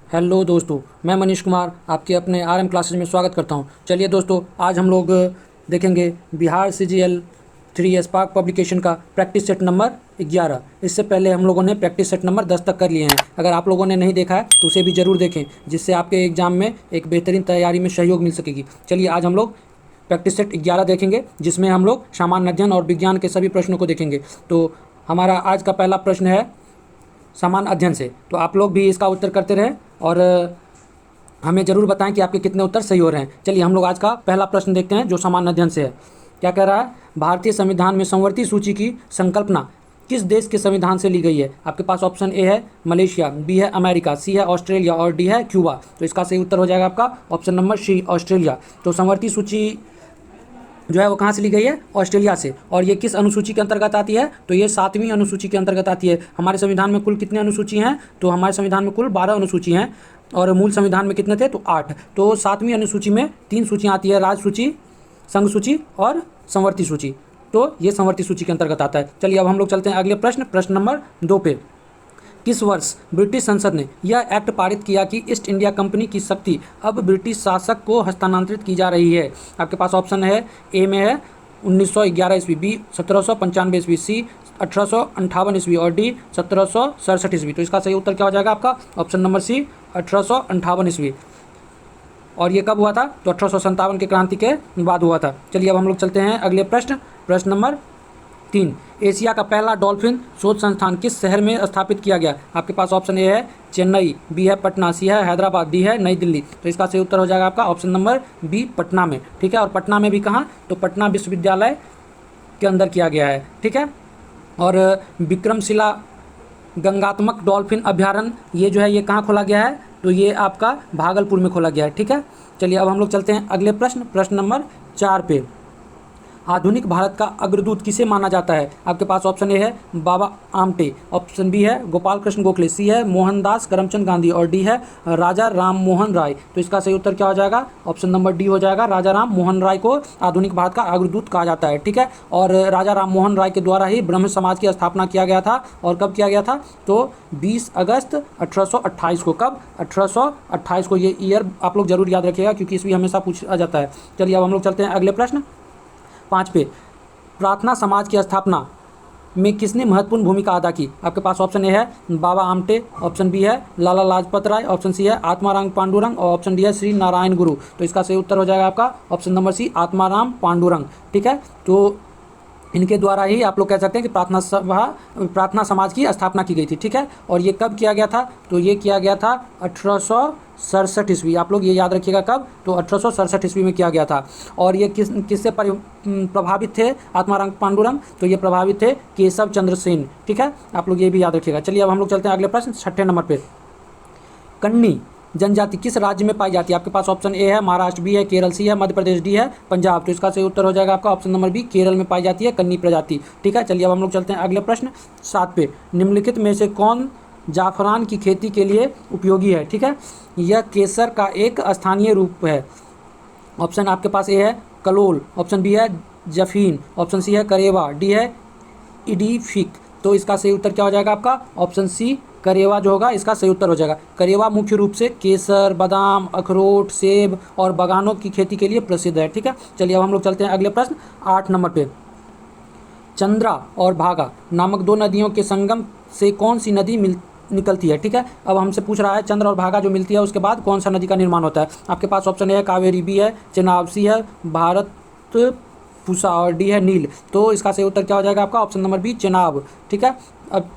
Hello दोस्तों, मैं मनीष कुमार आपके अपने आरएम क्लासेज में स्वागत करता हूं। चलिए दोस्तों, आज हम लोग देखेंगे बिहार सीजीएल 3 स्पार्क पब्लिकेशन का प्रैक्टिस सेट नंबर 11। इससे पहले हम लोगों ने प्रैक्टिस सेट नंबर 10 तक कर लिए हैं। अगर आप लोगों ने नहीं देखा है तो उसे भी ज़रूर देखें, जिससे आपके एग्ज़ाम में एक बेहतरीन तैयारी में सहयोग मिल सकेगी। चलिए आज हम लोग प्रैक्टिस सेट 11 देखेंगे, जिसमें हम लोग सामान्य अध्ययन और विज्ञान के सभी प्रश्नों को देखेंगे। तो हमारा आज का पहला प्रश्न है सामान्य अध्ययन से। तो आप लोग भी इसका उत्तर करते रहें और हमें ज़रूर बताएं कि आपके कितने उत्तर सही हो रहे हैं। चलिए हम लोग आज का पहला प्रश्न देखते हैं, जो सामान्य अध्ययन से है। क्या कह रहा है? भारतीय संविधान में समवर्ती सूची की संकल्पना किस देश के संविधान से ली गई है? आपके पास ऑप्शन ए है मलेशिया, बी है अमेरिका, सी है ऑस्ट्रेलिया और डी है क्यूबा। तो इसका सही उत्तर हो जाएगा आपका ऑप्शन नंबर सी, ऑस्ट्रेलिया। तो समवर्ती सूची जो है वो कहाँ से ली गई है? ऑस्ट्रेलिया से। और ये किस अनुसूची के अंतर्गत आती है? तो ये 7वीं अनुसूची के अंतर्गत आती है। हमारे संविधान में कुल कितने अनुसूची हैं? तो हमारे संविधान में कुल 12 अनुसूची हैं और मूल संविधान में कितने थे? तो 8। तो 7वीं अनुसूची में 3 सूचियाँ आती है, राज्य सूची, संघ सूची और समवर्ती सूची। तो ये समवर्ती सूची के अंतर्गत आता है। चलिए अब हम लोग चलते हैं अगले प्रश्न नंबर 2 पे। किस वर्ष ब्रिटिश संसद ने यह एक्ट पारित किया कि ईस्ट इंडिया कंपनी की शक्ति अब ब्रिटिश शासक को हस्तांतरित की जा रही है? आपके पास ऑप्शन है, ए में है 1911 ईस्वी, बी 1795 ईस्वी, सी 1858 ईस्वी और डी 1767 ईस्वी। तो इसका सही उत्तर क्या हो जाएगा आपका? ऑप्शन नंबर सी, 1858 ईस्वी। और ये कब हुआ था? तो 1857 के क्रांति के बाद हुआ था। चलिए अब हम लोग चलते हैं अगले प्रश्न नंबर 3। एशिया का पहला डॉल्फिन शोध संस्थान किस शहर में स्थापित किया गया? आपके पास ऑप्शन ए है चेन्नई, बी है पटना, सी है हैदराबाद, डी है नई दिल्ली। तो इसका सही उत्तर हो जाएगा आपका ऑप्शन नंबर बी, पटना में। ठीक है, और पटना में भी कहाँ? तो पटना विश्वविद्यालय के अंदर किया गया है। ठीक है, और विक्रमशिला गंगात्मक डॉल्फिन अभ्यारण्य ये जो है ये कहाँ खोला गया है? तो ये आपका भागलपुर में खोला गया है। ठीक है, चलिए अब हम लोग चलते हैं अगले प्रश्न नंबर 4 पे। आधुनिक भारत का अग्रदूत किसे माना जाता है? आपके पास ऑप्शन ए है बाबा आमटे, ऑप्शन बी है गोपाल कृष्ण गोखले, सी है मोहनदास करमचंद गांधी और डी है राजा राम मोहन राय। तो इसका सही उत्तर क्या हो जाएगा? ऑप्शन नंबर डी हो जाएगा। राजा राम मोहन राय को आधुनिक भारत का अग्रदूत कहा जाता है। ठीक है, और राजा राम मोहन राय के द्वारा ही ब्रह्म समाज की स्थापना किया गया था। और कब किया गया था? तो 20 अगस्त 1828 को। कब? 1828 को। ये ईयर आप लोग जरूर याद रखिएगा, क्योंकि इसमें हमेशा पूछा जाता है। चलिए अब हम लोग चलते हैं अगले प्रश्न 5 पे। प्रार्थना समाज की स्थापना में किसने महत्वपूर्ण भूमिका अदा की? आपके पास ऑप्शन ए है बाबा आमटे, ऑप्शन बी है लाला लाजपत राय, ऑप्शन सी है आत्माराम पांडुरंग और ऑप्शन डी है श्री नारायण गुरु। तो इसका सही उत्तर हो जाएगा आपका option number C, Atmaram Pandurang. ठीक है, तो इनके द्वारा ही आप लोग कह सकते हैं कि प्रार्थना समाज की स्थापना की गई थी। ठीक है, और ये कब किया गया था? तो ये किया गया था 1867 ईस्वी। आप लोग ये याद रखिएगा कब? तो 1867 ईस्वी में किया गया था। और ये किससे प्रभावित थे आत्माराम पांडुरंग? तो ये प्रभावित थे केशव चंद्र सेन। ठीक है, आप लोग ये भी याद रखिएगा। चलिए अब हम लोग चलते हैं अगले प्रश्न 6 नंबर पे। कन्नी जनजाति किस राज्य में पाई जाती है? आपके पास ऑप्शन ए है महाराष्ट्र, बी है केरल, सी है मध्य प्रदेश, डी है पंजाब। तो इसका सही उत्तर हो जाएगा आपका ऑप्शन नंबर बी, केरल में पाई जाती है कन्नी प्रजाति। ठीक है, चलिए अब हम लोग चलते हैं अगले प्रश्न 7 पे। निम्नलिखित में से कौन जाफरान की खेती के लिए उपयोगी है? ठीक है, यह केसर का एक स्थानीय रूप है। ऑप्शन आपके पास ए है कलोल, ऑप्शन बी है जफीन, ऑप्शन सी है करेवा, डी है इडीफिक। तो इसका सही उत्तर क्या हो जाएगा आपका? ऑप्शन सी, करेवा जो होगा इसका सही उत्तर हो जाएगा। करेवा मुख्य रूप से केसर, बादाम, अखरोट, सेब और बागानों की खेती के लिए प्रसिद्ध है। ठीक है, चलिए अब हम लोग चलते हैं अगले प्रश्न 8 नंबर पे। चंद्रा और भागा नामक 2 नदियों के संगम से कौन सी नदी निकलती है? ठीक है, अब हमसे पूछ रहा है चंद्र और भागा जो मिलती है उसके बाद कौन सा नदी का निर्माण होता है। आपके पास ऑप्शन ए है कावेरी, बी है चेनाब, सी है भारत पूसा और डी है नील। तो इसका सही उत्तर क्या हो जाएगा आपका? Option number B, Chenab. ठीक है, अब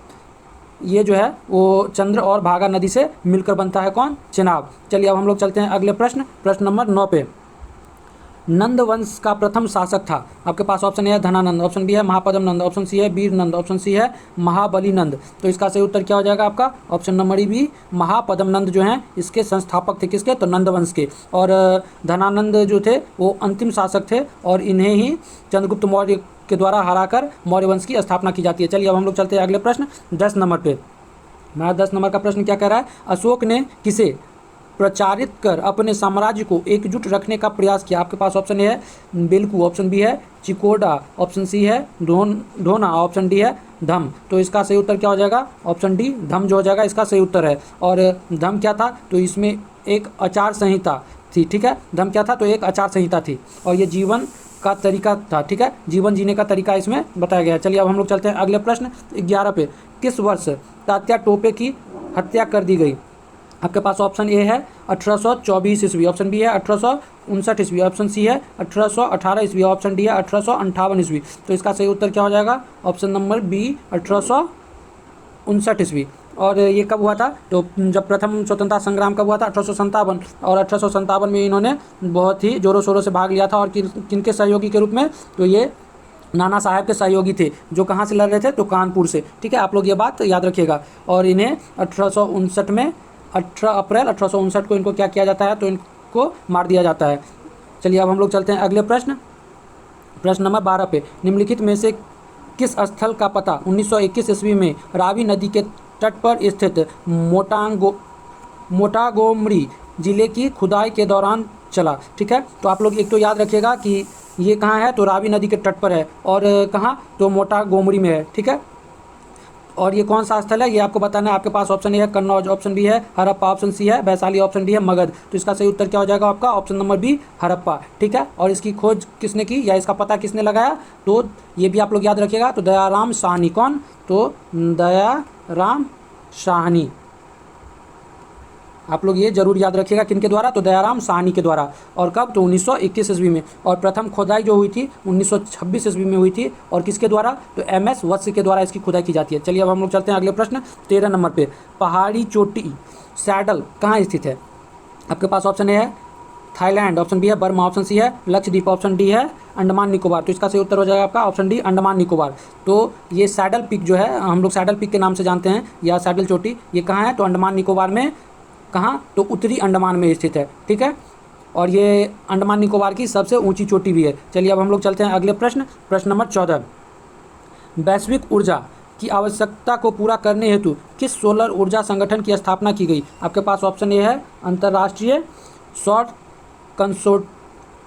ये जो है वो चंद्र और भागा नदी से मिलकर बनता है कौन? चेनाब। चलिए अब हम लोग चलते हैं अगले प्रश्न नंबर 9 पे। नंद वंश का प्रथम शासक था। आपके पास ऑप्शन ए है धनानंद, ऑप्शन बी है महापद्म नंद, ऑप्शन सी है वीर नंद, ऑप्शन सी है महाबली नंद। तो इसका सही उत्तर क्या हो जाएगा आपका? ऑप्शन नंबर बी, महापद्म नंद जो हैं इसके संस्थापक थे। किसके? तो नंद वंश के। और धनानंद जो थे वो अंतिम शासक थे और इन्हें ही चंद्रगुप्त मौर्य के द्वारा हराकर मौर्य वंश की स्थापना की जाती है। चलिए अब हम लोग चलते हैं अगले प्रश्न 10 नंबर पे। हमारा 10 नंबर का प्रश्न क्या कह रहा है? अशोक ने किसे प्रचारित कर अपने साम्राज्य को एकजुट रखने का प्रयास किया? आपके पास ऑप्शन ए है बेलकू, ऑप्शन बी है चिकोडा, ऑप्शन सी है ढोना, ऑप्शन डी है धम। तो इसका सही उत्तर क्या हो जाएगा? ऑप्शन डी धम जो हो जाएगा इसका सही उत्तर है। और धम क्या था? तो इसमें एक आचार संहिता थी, ठीक है। धम क्या था? तो एक आचार संहिता थी और ये जीवन का तरीका था, ठीक है। जीवन जीने का तरीका इसमें बताया गया है। चलिए अब हम लोग चलते हैं अगले प्रश्न 11 पे। किस वर्ष तात्या टोपे की हत्या कर दी गई? आपके पास ऑप्शन ए है 1824 ईस्वी, ऑप्शन बी है 1859 ईस्वी, ऑप्शन सी है 1818 ईस्वी, ऑप्शन डी है 1858 ईस्वी। तो इसका सही उत्तर क्या हो जाएगा? ऑप्शन नंबर बी 1859 ईस्वी। और ये कब हुआ था? तो जब प्रथम स्वतंत्रता संग्राम कब हुआ था? 1857। और 1857 में इन्होंने बहुत ही जोरों शोरों से भाग लिया था। और किनके सहयोगी के रूप में? तो ये नाना साहब के सहयोगी थे, जो कहाँ से लड़ रहे थे? तो कानपुर से, ठीक है। आप लोग ये बात याद रखिएगा। और इन्हें 1859 में 18 अप्रैल 1859 को इनको क्या किया जाता है? तो इनको मार दिया जाता है। चलिए अब हम लोग चलते हैं अगले प्रश्न नंबर 12 पे। निम्नलिखित में से किस स्थल का पता 1921 ईस्वी में रावी नदी के तट पर स्थित मोटागोमरी जिले की खुदाई के दौरान चला? ठीक है। तो आप लोग एक तो याद रखिएगा कि ये कहाँ है? तो रावी नदी के तट पर है। और कहाँ? तो मोटागोमरी में है, ठीक है। और ये कौन सा स्थल है ये आपको बताना है। आपके पास ऑप्शन ए है कन्नौज, ऑप्शन बी है हड़प्पा, ऑप्शन सी है वैशाली, ऑप्शन डी है मगध। तो इसका सही उत्तर क्या हो जाएगा आपका? ऑप्शन नंबर बी हड़प्पा, ठीक है। और इसकी खोज किसने की या इसका पता किसने लगाया? तो ये भी आप लोग याद रखिएगा। तो दयाराम साहनी। कौन? तो दयाराम साहनी। आप लोग ये जरूर याद रखिएगा किनके द्वारा? तो दयाराम साहनी के द्वारा। और कब? तो 1921 ईस्वी में। और प्रथम खुदाई जो हुई थी 1926 ईस्वी में हुई थी। और किसके द्वारा? तो MS वत्स के द्वारा इसकी खुदाई की जाती है। चलिए अब हम लोग चलते हैं अगले प्रश्न 13 नंबर पे। पहाड़ी चोटी सैडल कहाँ स्थित है? आपके पास ऑप्शन ए है थाईलैंड, ऑप्शन बी है बर्मा, ऑप्शन सी है लक्षद्वीप, ऑप्शन डी है अंडमान निकोबार। तो इसका सही उत्तर हो जाएगा आपका ऑप्शन डी अंडमान निकोबार। तो ये सैडल पीक जो है, हम लोग सैडल पीक के नाम से जानते हैं, या सैडल चोटी, ये कहाँ है? तो अंडमान निकोबार में। कहाँ? तो उत्तरी अंडमान में स्थित है, ठीक है। और ये अंडमान निकोबार की सबसे ऊंची चोटी भी है। चलिए अब हम लोग चलते हैं अगले प्रश्न नंबर 14। वैश्विक ऊर्जा की आवश्यकता को पूरा करने हेतु किस सोलर ऊर्जा संगठन की स्थापना की गई? आपके पास ऑप्शन ए है अंतर्राष्ट्रीय सौर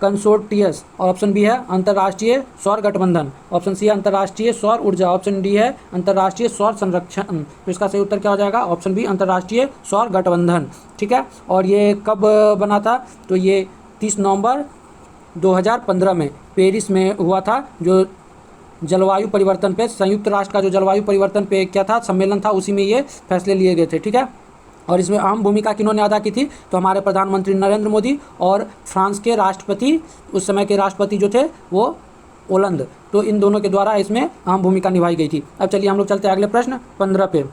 कंसोर्टियस, और ऑप्शन बी है अंतर्राष्ट्रीय सौर गठबंधन, ऑप्शन सी है अंतर्राष्ट्रीय सौर ऊर्जा, ऑप्शन डी है अंतर्राष्ट्रीय सौर संरक्षण। तो इसका सही उत्तर क्या हो जाएगा? ऑप्शन बी अंतर्राष्ट्रीय सौर गठबंधन, ठीक है। और ये कब बना था? तो ये 30 नवंबर 2015 में पेरिस में हुआ था। जो जलवायु परिवर्तन पे, संयुक्त राष्ट्र का जो जलवायु परिवर्तन पे क्या था सम्मेलन था, उसी में ये फैसले लिए गए थे, ठीक है। और इसमें अहम भूमिका किन्होंने अदा की थी? तो हमारे प्रधानमंत्री नरेंद्र मोदी और फ्रांस के राष्ट्रपति, उस समय के राष्ट्रपति जो थे वो ओलंद। तो इन दोनों के द्वारा इसमें अहम भूमिका निभाई गई थी। अब चलिए हम लोग चलते हैं अगले प्रश्न 15 पे।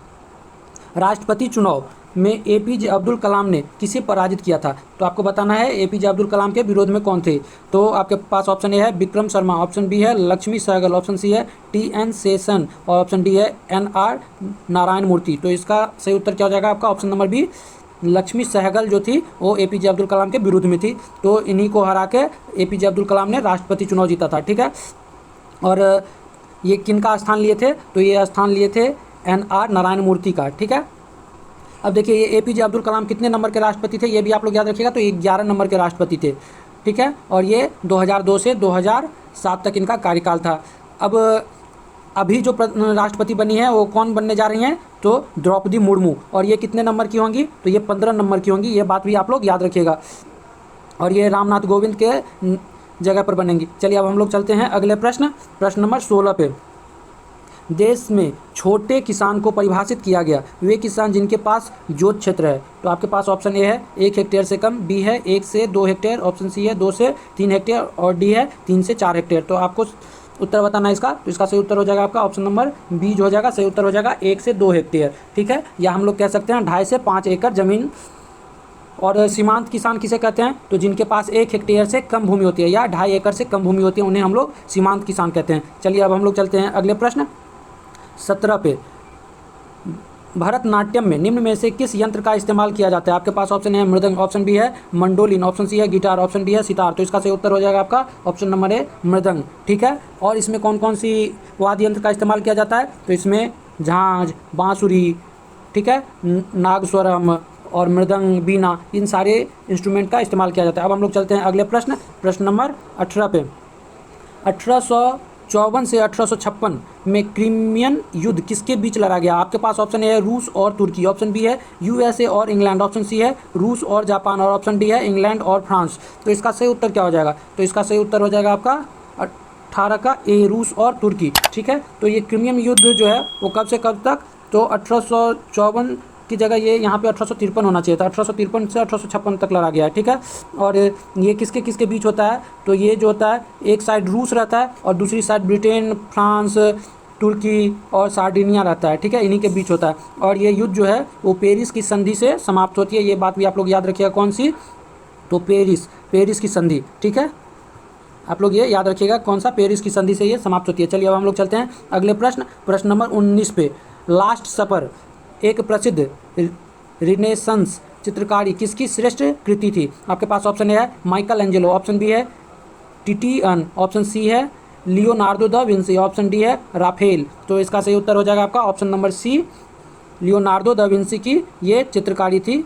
राष्ट्रपति चुनाव में APJ अब्दुल कलाम ने किसे पराजित किया था? तो आपको बताना है APJ अब्दुल कलाम के विरोध में कौन थे। तो आपके पास ऑप्शन ए है विक्रम शर्मा, ऑप्शन बी है लक्ष्मी सहगल, ऑप्शन सी है TN शेषन, और ऑप्शन डी है NR नारायण मूर्ति। तो इसका सही उत्तर क्या हो जाएगा आपका? Option number B Lakshmi Sahgal जो थी वो APJ अब्दुल कलाम के विरुद्ध में थी। तो इन्हीं को हरा के APJ अब्दुल कलाम ने राष्ट्रपति चुनाव जीता था, ठीक है। और ये किनका स्थान लिए थे? तो ये स्थान लिए थे NR नारायण मूर्ति का, ठीक है। अब देखिए ये APJ अब्दुल कलाम कितने नंबर के राष्ट्रपति थे, ये भी आप लोग याद रखिएगा। तो ये 11 नंबर के राष्ट्रपति थे, ठीक है। और ये 2002 से 2007 तक इनका कार्यकाल था। अब अभी जो राष्ट्रपति बनी है वो कौन बनने जा रही हैं? तो द्रौपदी मुर्मू। और ये कितने नंबर की होंगी? तो ये 15 नंबर की होंगी। ये बात भी आप लोग याद रखिएगा। और ये रामनाथ कोविंद के जगह पर बनेंगी। चलिए अब हम लोग चलते हैं अगले प्रश्न नंबर 16 पे। देश में छोटे किसान को परिभाषित किया गया, वे किसान जिनके पास जोत क्षेत्र है। तो आपके पास ऑप्शन ए है 1 हेक्टेयर से कम, बी है 1 से 2 हेक्टेयर, ऑप्शन सी है 2 से 3 हेक्टेयर, और डी है 3 से 4 हेक्टेयर। तो आपको उत्तर बताना है इसका। तो इसका सही उत्तर हो जाएगा आपका ऑप्शन नंबर बी जो हो जाएगा। सही उत्तर हो जाएगा 1 से 2 हेक्टेयर, ठीक है। या हम लोग कह सकते हैं 2.5 से 5 एकड़ जमीन। और सीमांत किसान किसे कहते हैं? तो जिनके पास 1 हेक्टेयर से कम भूमि होती है या 2.5 एकड़ से कम भूमि होती है, उन्हें हम लोग सीमांत किसान कहते हैं। चलिए अब हम लोग चलते हैं अगले प्रश्न 17 पे। भरतनाट्यम में निम्न में से किस यंत्र का इस्तेमाल किया जाता है? आपके पास ऑप्शन है मृदंग, ऑप्शन बी है मंडोलिन, ऑप्शन सी है गिटार, ऑप्शन डी है सितार। तो इसका सही उत्तर हो जाएगा आपका ऑप्शन नंबर ए मृदंग, ठीक है। और इसमें कौन कौन सी वाद्य यंत्र का इस्तेमाल किया जाता है? तो इसमें झांझ, बांसुरी, ठीक है, नागस्वरम और मृदंग, बीना, इन सारे इंस्ट्रूमेंट का इस्तेमाल किया जाता है। अब हम लोग चलते हैं अगले प्रश्न, प्रश्न नंबर 18 पे। 1854 से 1856 में क्रीमियन युद्ध किसके बीच लड़ा गया? आपके पास ऑप्शन ए है रूस और तुर्की, ऑप्शन बी है यूएसए और इंग्लैंड, ऑप्शन सी है रूस और जापान, और ऑप्शन डी है इंग्लैंड और फ्रांस। तो इसका सही उत्तर क्या हो जाएगा? तो इसका सही उत्तर हो जाएगा आपका 18 का ए, रूस और तुर्की। ठीक है, तो ये क्रीमियन युद्ध जो है वो कब से कब तक? तो 1854 की जगह ये यहाँ पे 1853 होना चाहिए था। 1853 से 1856 तक लड़ा गया है। ठीक है, और ये किसके किसके बीच होता है? तो ये जो होता है, एक साइड रूस रहता है और दूसरी साइड ब्रिटेन, फ्रांस, तुर्की और सार्डिनिया रहता है। ठीक है, इन्हीं के बीच होता है। और ये युद्ध जो है वो पेरिस की संधि से समाप्त होती है। ये बात भी आप लोग याद रखिएगा, कौन सी? तो पेरिस की संधि। ठीक है, आप लोग ये याद रखिएगा, कौन सा? पेरिस की संधि से ये समाप्त होती है। चलिए अब हम लोग चलते हैं अगले प्रश्न, प्रश्न नंबर 19 पे। लास्ट सपर एक प्रसिद्ध रिनेसेंस चित्रकारी किसकी श्रेष्ठ कृति थी? आपके पास ऑप्शन ए है माइकल एंजेलो, ऑप्शन बी है टिटियन, ऑप्शन सी है Leonardo da Vinci, option D है राफेल। तो इसका सही उत्तर हो जाएगा आपका option number C, Leonardo da Vinci की ये चित्रकारी थी।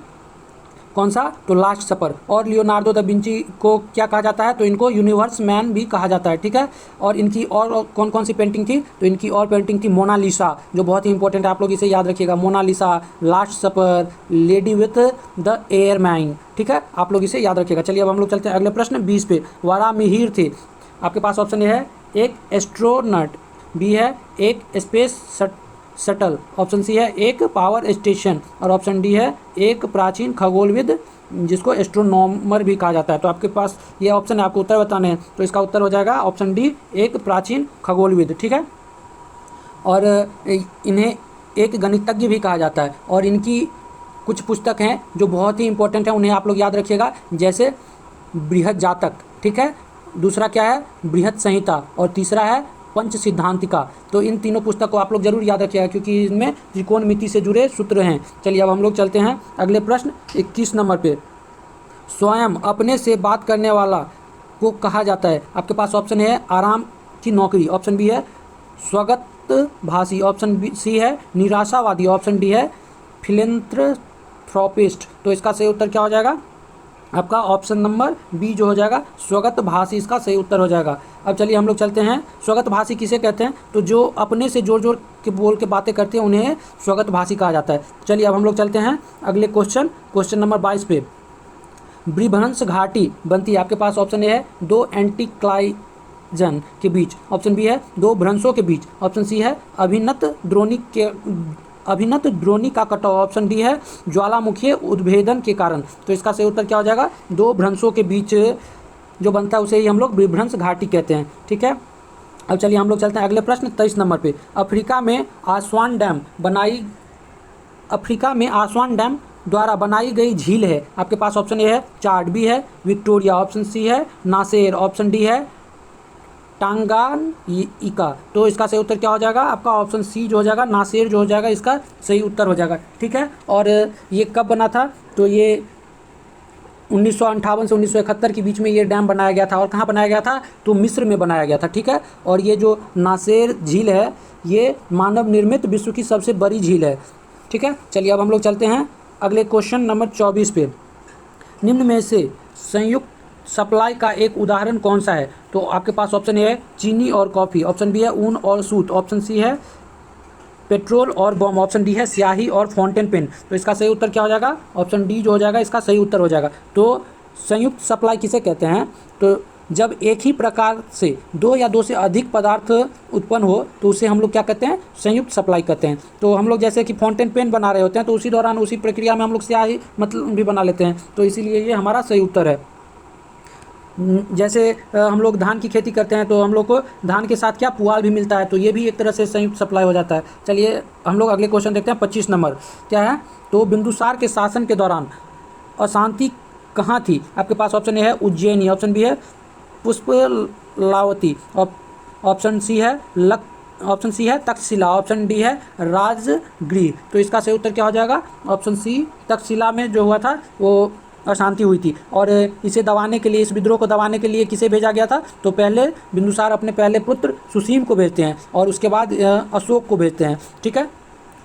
कौन सा? तो लास्ट सपर। और लियोनार्डो दा विंची को क्या कहा जाता है? तो इनको यूनिवर्स मैन भी कहा जाता है। ठीक है, और इनकी और कौन कौन सी पेंटिंग थी? तो इनकी और पेंटिंग थी मोनालिसा, जो बहुत ही इंपॉर्टेंट है, आप लोग इसे याद रखिएगा। Mona Lisa, last supper, lady with the ermine. ठीक है, आप लोग इसे याद रखिएगा। चलिए अब हम लोग चलते हैं अगले प्रश्न 20 पे। वारामिहिर थे, आपके पास ऑप्शन ए है एक एस्ट्रोनट, बी है एक स्पेस शटल, ऑप्शन सी है एक पावर स्टेशन, और ऑप्शन डी है एक प्राचीन खगोलविद जिसको एस्ट्रोनॉमर भी कहा जाता है। तो आपके पास ये ऑप्शन है, आपको उत्तर बताने हैं। तो इसका उत्तर हो जाएगा ऑप्शन डी, एक प्राचीन खगोलविद। ठीक है, और इन्हें एक गणितज्ञ भी कहा जाता है। और इनकी कुछ पुस्तक हैं जो बहुत ही इंपॉर्टेंट है, उन्हें आप लोग याद रखिएगा, जैसे बृहद जातक। ठीक है, दूसरा क्या है? बृहद संहिता, और तीसरा है पंच सिद्धांतिका। तो इन तीनों पुस्तक को आप लोग जरूर याद रखिएगा, क्योंकि इनमें त्रिकोणमिति से जुड़े सूत्र हैं। चलिए अब हम लोग चलते हैं अगले प्रश्न 21 नंबर पे। स्वयं अपने से बात करने वाला को कहा जाता है? आपके पास ऑप्शन है आराम की नौकरी, ऑप्शन बी है स्वगत भाषी, ऑप्शन सी है निराशावादी, ऑप्शन डी है फिलेंथ्रोपिस्ट। तो इसका सही उत्तर क्या हो जाएगा? आपका ऑप्शन नंबर बी जो हो जाएगा स्वगत भाषी, इसका सही उत्तर हो जाएगा। अब चलिए हम लोग चलते हैं, स्वगत भाषी किसे कहते हैं? तो जो अपने से जोर जोर के बोल के बातें करते हैं उन्हें स्वगत भाषी कहा जाता है। चलिए अब हम लोग चलते हैं अगले क्वेश्चन, क्वेश्चन नंबर 22 पे। ब्रिभंस घाटी बनती है, आपके पास ऑप्शन ए है दो एंटीक्लाइजन के बीच, ऑप्शन बी है दो भ्रंशों के बीच, ऑप्शन सी है अभिनत द्रोणी का कटाव, ऑप्शन डी है ज्वालामुखीय उद्भेदन के कारण। तो इसका सही उत्तर क्या हो जाएगा? दो भ्रंशों के बीच जो बनता है उसे ही हम लोग ब्रिभंस घाटी कहते हैं। ठीक है, अब चलिए हम लोग चलते हैं अगले प्रश्न 23 नंबर पे। अफ्रीका में आस्वान डैम द्वारा बनाई गई झील है, आपके पास ऑप्शन ए है चाड, बी है विक्टोरिया, ऑप्शन सी है नासेर, ऑप्शन डी है टांगाइका। तो इसका सही उत्तर क्या हो जाएगा? आपका ऑप्शन सी जो हो जाएगा नासेर जो हो जाएगा, इसका सही उत्तर हो जाएगा। ठीक है, और ये कब बना था? तो ये 1958 से 1971 के बीच में ये डैम बनाया गया था। और कहाँ बनाया गया था? तो मिस्र में बनाया गया था। ठीक है, और ये जो नासेर झील है ये मानव निर्मित विश्व की सबसे बड़ी झील है। ठीक है, चलिए अब हम लोग चलते हैं अगले क्वेश्चन नंबर 24 पे। निम्न में से संयुक्त सप्लाई का एक उदाहरण कौन सा है? तो आपके पास ऑप्शन ए है चीनी और कॉफ़ी, ऑप्शन बी है ऊन और सूत, ऑप्शन सी है पेट्रोल और बम, ऑप्शन डी है स्याही और फाउंटेन पेन। तो इसका सही उत्तर क्या हो जाएगा? ऑप्शन डी जो हो जाएगा इसका सही उत्तर हो जाएगा। तो संयुक्त सप्लाई किसे कहते हैं? तो जब एक ही प्रकार से दो या दो से अधिक पदार्थ उत्पन्न हो तो उसे हम लोग क्या कहते हैं? संयुक्त सप्लाई कहते हैं। तो हम लोग जैसे कि फाउंटेन पेन बना रहे होते हैं तो उसी दौरान उसी प्रक्रिया में हम लोग स्याही मतलब भी बना लेते हैं, तो इसीलिए ये हमारा सही उत्तर है। जैसे हम लोग धान की खेती करते हैं तो हम लोग को धान के साथ क्या पुआल भी मिलता है, तो ये भी एक तरह से संयुक्त सप्लाई हो जाता है। चलिए हम लोग अगले क्वेश्चन देखते हैं 25 नंबर क्या है? तो बिंदुसार के शासन के दौरान अशांति कहाँ थी? आपके पास ऑप्शन ए है उज्जैनी, ऑप्शन बी है पुष्पलावती, ऑप्शन सी है तक्षशिला, ऑप्शन डी है राजगृह। तो इसका सही उत्तर क्या हो जाएगा? ऑप्शन सी, तक्षशिला में जो हुआ था वो अशांति हुई थी। और इसे दबाने के लिए, इस विद्रोह को दबाने के लिए किसे भेजा गया था? तो पहले बिंदुसार अपने पहले पुत्र सुसीम को भेजते हैं और उसके बाद अशोक को भेजते हैं। ठीक है,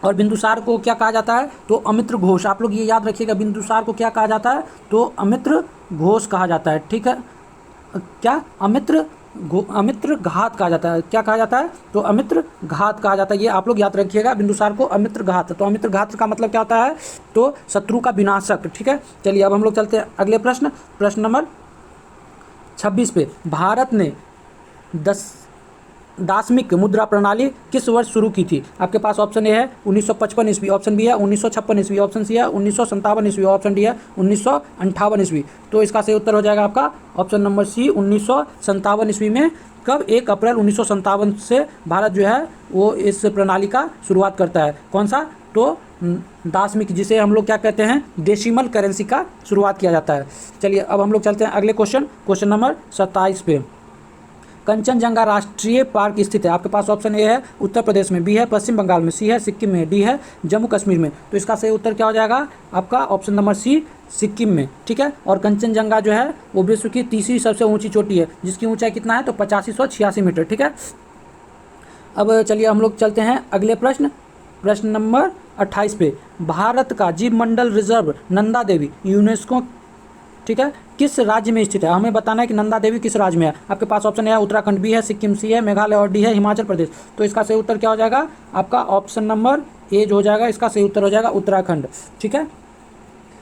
और बिंदुसार को क्या कहा जाता है? तो अमित्र घोष। आप लोग ये याद रखिएगा, बिंदुसार को क्या कहा जाता है? तो अमित्र घोष कहा जाता है। ठीक है, क्या? अमित्र घात कहा जाता है। क्या कहा जाता है? तो अमित्र घात कहा जाता है। ये आप लोग याद रखिएगा, बिंदुसार को अमित्र घात। तो अमित्र घात का मतलब क्या होता है? तो शत्रु का विनाशक। ठीक है, चलिए अब हम लोग चलते हैं अगले प्रश्न, प्रश्न नंबर 26 पे। भारत ने दासमिक मुद्रा प्रणाली किस वर्ष शुरू की थी? आपके पास ऑप्शन ए है 1955 ईस्वी, ऑप्शन बी है 1956 ईस्वी, ऑप्शन सी है 1957 ईस्वी, ऑप्शन डी है 1958 ईस्वी। तो इसका सही उत्तर हो जाएगा आपका ऑप्शन नंबर सी, 1957 ईस्वी में। कब? 1 अप्रैल 1957 से भारत जो है वो इस प्रणाली का शुरुआत करता है। कौन सा? तो दासमिक, जिसे हम लोग क्या कहते हैं? डेसिमल करेंसी का शुरुआत किया जाता है। चलिए अब हम लोग चलते हैं अगले क्वेश्चन, क्वेश्चन नंबर 27 पे। कंचनजंगा राष्ट्रीय पार्क स्थित है। आपके पास ऑप्शन ए है उत्तर प्रदेश में, बी है पश्चिम बंगाल में, सी है सिक्किम में, डी है जम्मू कश्मीर में। तो इसका सही उत्तर क्या हो जाएगा आपका? ऑप्शन नंबर सी, सिक्किम में। ठीक है, और कंचनजंगा जो है वो विश्व की तीसरी सबसे ऊंची चोटी है, जिसकी ऊंचाई कितना है? तो 8586 मीटर। ठीक है, अब चलिए हम लोग चलते हैं अगले प्रश्न, प्रश्न नंबर 28 पे। भारत का जीव मंडल रिजर्व नंदा देवी यूनेस्को, ठीक है, किस राज्य में स्थित है? हमें बताना है कि नंदा देवी किस राज्य में है। आपके पास ऑप्शन है उत्तराखंड, बी है सिक्किम, सी है मेघालय और डी है हिमाचल प्रदेश। तो इसका सही उत्तर क्या हो जाएगा आपका? ऑप्शन नंबर ए जो हो जाएगा, इसका सही उत्तर हो जाएगा उत्तराखंड। ठीक है,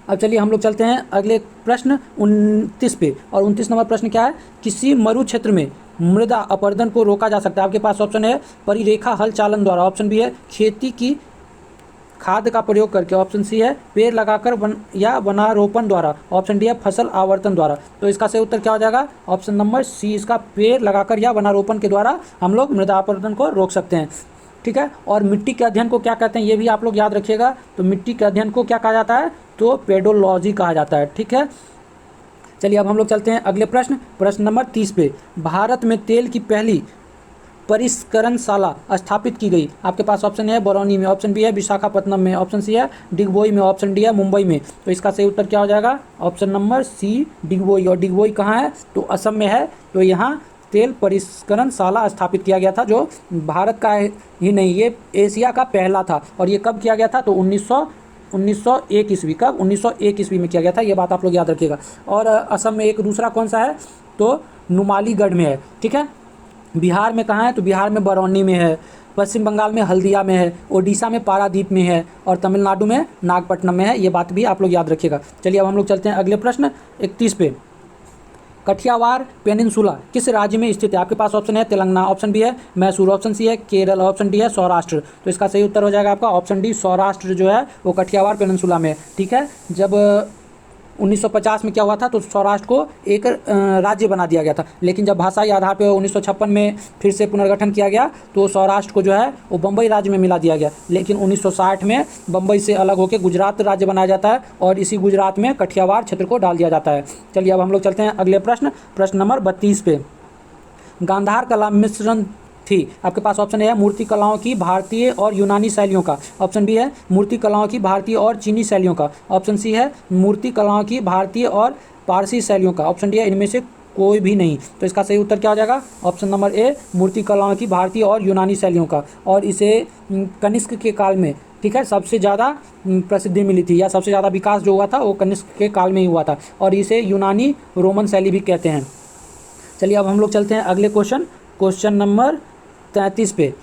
अब चलिए हम लोग चलते हैं अगले प्रश्न 29 पे। और 29 नंबर प्रश्न क्या है? किसी मरु क्षेत्र में मृदा अपरदन को रोका जा सकता है। आपके पास ऑप्शन है परिरेखा हल चालन द्वारा, ऑप्शन बी है खेती की खाद का प्रयोग करके, ऑप्शन सी है पेड़ लगाकर या वनारोपण द्वारा, ऑप्शन डी है फसल आवर्तन द्वारा। तो इसका सही उत्तर क्या हो जाएगा? ऑप्शन नंबर सी, इसका पेड़ लगाकर या वनारोपण के द्वारा हम लोग मृदा अपरदन को रोक सकते हैं। ठीक है, और मिट्टी के अध्ययन को क्या कहते हैं ये भी आप लोग याद रखिएगा। तो मिट्टी के अध्ययन को क्या कहा जाता है? तो पेडोलॉजी कहा जाता है। ठीक है, चलिए अब हम लोग चलते हैं अगले प्रश्न, प्रश्न नंबर 30 पे। भारत में तेल की पहली परिष्करणशाला स्थापित की गई। आपके पास ऑप्शन है बरौनी में, ऑप्शन बी है विशाखापट्टनम में, ऑप्शन सी है डिगबोई में, ऑप्शन डी है मुंबई में। तो इसका सही उत्तर क्या हो जाएगा? Option number C, Digboi. और डिगबोई कहाँ है? तो असम में है। तो यहाँ तेल परिष्करणशाला स्थापित किया गया था, जो भारत का ही नहीं, ये एशिया का पहला था। और ये कब किया गया था? तो 1901 ईस्वी। कब? 1901 ईस्वी में किया गया था। ये बात आप लोग याद रखिएगा। और असम में एक दूसरा कौन सा है? तो नुमालीगढ़ में है। ठीक है, बिहार में कहाँ है? तो बिहार में बरौनी में है, पश्चिम बंगाल में हल्दिया में है, ओडिशा में पारादीप में है, और तमिलनाडु में नागपट्टनम में है। ये बात भी आप लोग याद रखिएगा। चलिए अब हम लोग चलते हैं अगले प्रश्न 31 पे। कठियावाड़ पेनिनसुला किस राज्य में स्थित है? आपके पास ऑप्शन है तेलंगाना, ऑप्शन बी है मैसूर, ऑप्शन सी है केरल, ऑप्शन डी है सौराष्ट्र। तो इसका सही उत्तर हो जाएगा आपका ऑप्शन डी, सौराष्ट्र जो है वो कठियावाड़ पेनिनसुला में है। ठीक है, जब 1950 में क्या हुआ था? तो सौराष्ट्र को एक राज्य बना दिया गया था। लेकिन जब भाषाई आधार पर 1956 में फिर से पुनर्गठन किया गया, तो सौराष्ट्र को जो है वो बम्बई राज्य में मिला दिया गया। लेकिन 1960 में बम्बई से अलग होकर गुजरात राज्य बनाया जाता है, और इसी गुजरात में कठियावाड़ क्षेत्र को डाल दिया जाता है। चलिए अब हम लोग चलते हैं अगले प्रश्न, प्रश्न नंबर 32 पे। गांधार कला मिश्रण थी। आपके पास ऑप्शन है मूर्ति कलाओं की भारतीय और यूनानी शैलियों का, ऑप्शन बी है मूर्ति कलाओं की भारतीय और चीनी शैलियों का, ऑप्शन सी है मूर्ति कलाओं की भारतीय और पारसी शैलियों का, ऑप्शन डी है इनमें से कोई भी नहीं। तो इसका सही उत्तर क्या हो जाएगा? ऑप्शन नंबर ए, मूर्ति कलाओं की भारतीय और यूनानी शैलियों का। और इसे कनिष्क के काल में, ठीक है, सबसे ज़्यादा प्रसिद्धि मिली थी, या सबसे ज़्यादा विकास जो हुआ था वो कनिष्क के काल में ही हुआ था, और इसे यूनानी रोमन शैली भी कहते हैं। चलिए अब हम लोग चलते हैं अगले क्वेश्चन, क्वेश्चन नंबर 33 पे।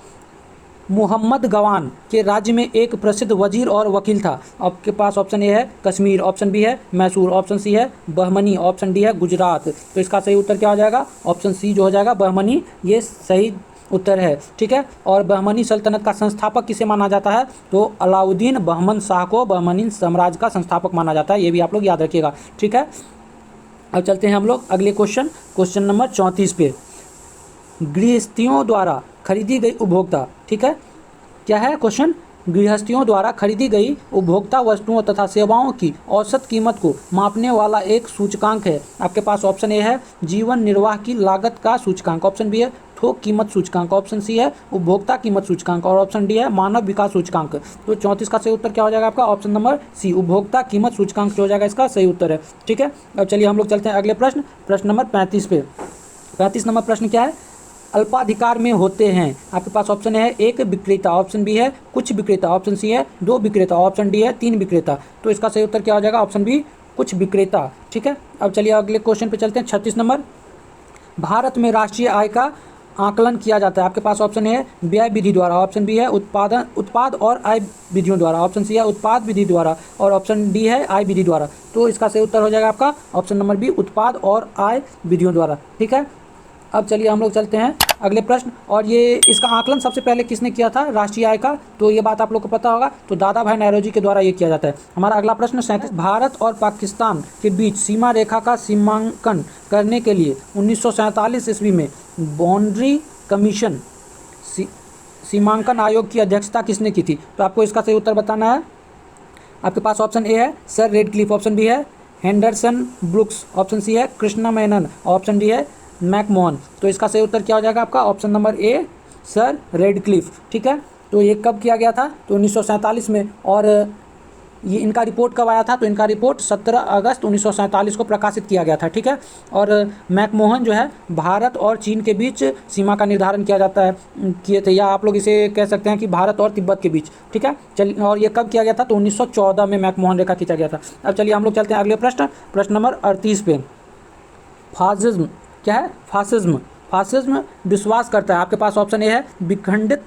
मुहम्मद गवान के राज्य में एक प्रसिद्ध वजीर और वकील था। आपके पास ऑप्शन ए है कश्मीर, ऑप्शन बी है मैसूर, ऑप्शन सी है बहमनी, ऑप्शन डी है गुजरात। तो इसका सही उत्तर क्या हो जाएगा? ऑप्शन सी जो हो जाएगा बहमनी, ये सही उत्तर है। ठीक है, और बहमनी सल्तनत का संस्थापक किसे माना जाता है? तो अलाउद्दीन बहमन शाह को बहमनी साम्राज्य का संस्थापक माना जाता है। ये भी आप लोग याद रखिएगा। ठीक है, अब चलते हैं हम लोग अगले क्वेश्चन, क्वेश्चन नंबर 34 पे। गृहस्थियों द्वारा खरीदी गई उपभोक्ता, ठीक है, क्या है क्वेश्चन? गृहस्थियों द्वारा खरीदी गई उपभोक्ता वस्तुओं तथा सेवाओं की औसत कीमत को मापने वाला एक सूचकांक है। आपके पास ऑप्शन ए है जीवन निर्वाह की लागत का सूचकांक, ऑप्शन बी है थोक कीमत सूचकांक, ऑप्शन सी है उपभोक्ता कीमत सूचकांक, और ऑप्शन डी है मानव विकास सूचकांक। तो 34 का सही उत्तर क्या हो जाएगा आपका? ऑप्शन नंबर सी, उपभोक्ता कीमत सूचकांक जो हो जाएगा इसका सही उत्तर है। ठीक है, अब चलिए हम लोग चलते हैं अगले प्रश्न, प्रश्न नंबर 35 पे। 35 नंबर प्रश्न क्या है? अल्पाधिकार में होते हैं? आपके पास ऑप्शन है एक विक्रेता, ऑप्शन बी है कुछ विक्रेता, ऑप्शन सी है दो विक्रेता, ऑप्शन डी है तीन विक्रेता। तो इसका सही उत्तर क्या हो जाएगा? ऑप्शन बी कुछ विक्रेता। ठीक है, अब चलिए अगले क्वेश्चन पे चलते हैं। 36 नंबर, भारत में राष्ट्रीय आय का आकलन किया जाता है। आपके पास ऑप्शन है व्यय विधि द्वारा, ऑप्शन बी है उत्पाद और आय विधियों द्वारा, ऑप्शन सी है उत्पाद विधि द्वारा और ऑप्शन डी है आय विधि द्वारा। तो इसका सही उत्तर हो जाएगा आपका ऑप्शन नंबर बी उत्पाद और आय विधियों द्वारा। ठीक है, अब चलिए हम लोग चलते हैं अगले प्रश्न। और ये इसका आकलन सबसे पहले किसने किया था राष्ट्रीय आय का? तो ये बात आप लोग को पता होगा, तो दादा भाई नौरोजी के द्वारा ये किया जाता है। हमारा अगला प्रश्न 37, भारत और पाकिस्तान के बीच सीमा रेखा का सीमांकन करने के लिए 1947 ईस्वी में बाउंड्री कमीशन सीमांकन आयोग की अध्यक्षता किसने की थी? तो आपको इसका सही उत्तर बताना है। आपके पास ऑप्शन ए है सर रेडक्लिफ, ऑप्शन बी है हेंडरसन ब्रुक्स, ऑप्शन सी है कृष्णा मेनन, ऑप्शन डी है मैकमोहन। तो इसका सही उत्तर क्या हो जाएगा आपका? Option number A sir Radcliffe. ठीक है, तो ये कब किया गया था? तो 1947 में। और ये इनका रिपोर्ट कब आया था? तो इनका रिपोर्ट 17 अगस्त 1947 को प्रकाशित किया गया था। ठीक है, और मैकमोहन जो है भारत और चीन के बीच सीमा का निर्धारण किया जाता है किए थे, या आप लोग इसे कह सकते हैं कि भारत और तिब्बत के बीच। ठीक है, चलिए, और ये कब किया गया था? तो 1914 में मैकमोहन रेखा खींचा गया था। अब चलिए हम लोग चलते हैं अगले प्रश्न नंबर 38 पे। फासिज्म क्या है? फासिज्म विश्वास करता है। आपके पास ऑप्शन ए है विखंडित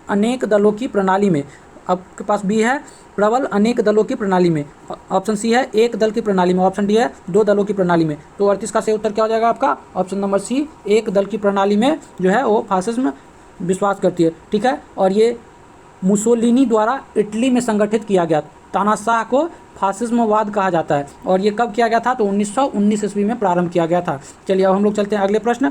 अनेक दलों की प्रणाली में, आपके पास बी है प्रबल अनेक दलों की प्रणाली में, ऑप्शन सी है एक दल की प्रणाली में, ऑप्शन डी है दो दलों की प्रणाली में। तो 38 का सही उत्तर क्या हो जाएगा आपका? ऑप्शन नंबर सी एक दल की प्रणाली में जो है वो फासिज्म विश्वास करती है। ठीक है, और ये मुसोलिनी द्वारा इटली में संगठित किया गया। तानाशाह को फासिज्मवाद कहा जाता है। और ये कब किया गया था? तो 1919 ईस्वी में प्रारंभ किया गया था। चलिए अब हम लोग चलते हैं अगले प्रश्न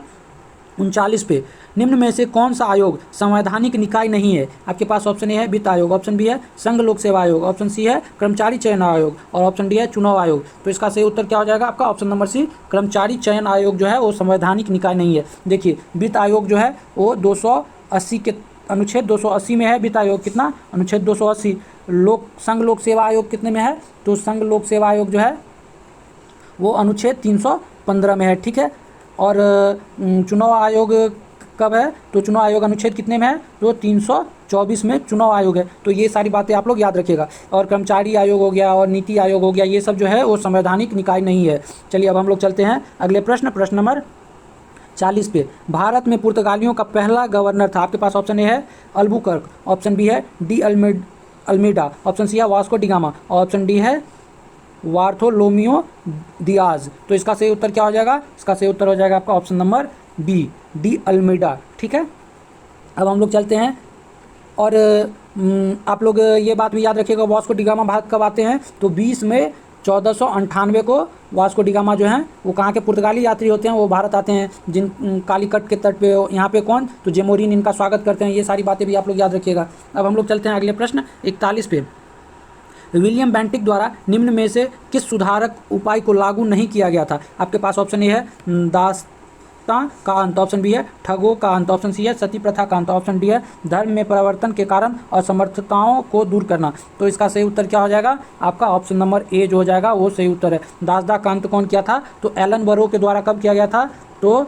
39 पे। निम्न में से कौन सा आयोग संवैधानिक निकाय नहीं है? आपके पास ऑप्शन ए है वित्त आयोग, ऑप्शन बी है संघ लोक सेवा आयोग, ऑप्शन सी है कर्मचारी चयन आयोग और ऑप्शन डी है चुनाव आयोग। तो इसका सही उत्तर क्या हो जाएगा आपका? ऑप्शन नंबर सी कर्मचारी चयन आयोग जो है वो संवैधानिक निकाय नहीं है। देखिए वित्त आयोग जो है वो 280 के अनुच्छेद 280 में है वित्त आयोग, कितना? अनुच्छेद 280। संघ लोक सेवा आयोग कितने में है? तो संघ लोक सेवा आयोग जो है वो अनुच्छेद 315 में है। ठीक है, और चुनाव आयोग कब है? तो चुनाव आयोग अनुच्छेद कितने में है? तो 324 में चुनाव आयोग है। तो ये सारी बातें आप लोग याद रखिएगा। और कर्मचारी आयोग हो गया और नीति आयोग हो गया, ये सब जो है वो संवैधानिक निकाय नहीं है। चलिए अब हम लोग चलते हैं अगले प्रश्न नंबर 40 पे। भारत में पुर्तगालियों का पहला गवर्नर था। आपके पास ऑप्शन ए है अल्बुकर्क, ऑप्शन बी है डी अल्मीडा, ऑप्शन सी है वास्को डिगामा और ऑप्शन डी है वार्थोलोमियो दियाज। तो इसका सही उत्तर क्या हो जाएगा? इसका सही उत्तर हो जाएगा आपका option number B D Almeida. ठीक है, अब हम लोग चलते हैं। और आप लोग ये बात भी याद रखिएगा वास्को डिगामा भारत कब आते हैं? तो 20 मई 1498 को वास्को डिगामा जो हैं वो कहाँ के पुर्तगाली यात्री होते हैं, वो भारत आते हैं। जिन कालीकट के तट पे यहाँ पे कौन? तो जेमोरिन इनका स्वागत करते हैं। ये सारी बातें भी आप लोग याद रखिएगा। अब हम लोग चलते हैं अगले प्रश्न 41 पे। विलियम बेंटिक द्वारा निम्न में से किस सुधारक उपाय को लागू नहीं किया गया था? आपके पास ऑप्शन ए है दास्तां का अंत, ऑप्शन बी है ठगों का अंत, ऑप्शन सी है सती प्रथा का अंत, ऑप्शन डी है धर्म में परिवर्तन के कारण असमर्थताओं को दूर करना। तो इसका सही उत्तर क्या हो जाएगा आपका? ऑप्शन नंबर ए जो हो जाएगा वो सही उत्तर है। दासदा का अंत कौन किया था? तो एलन बरो के द्वारा कब किया गया था? तो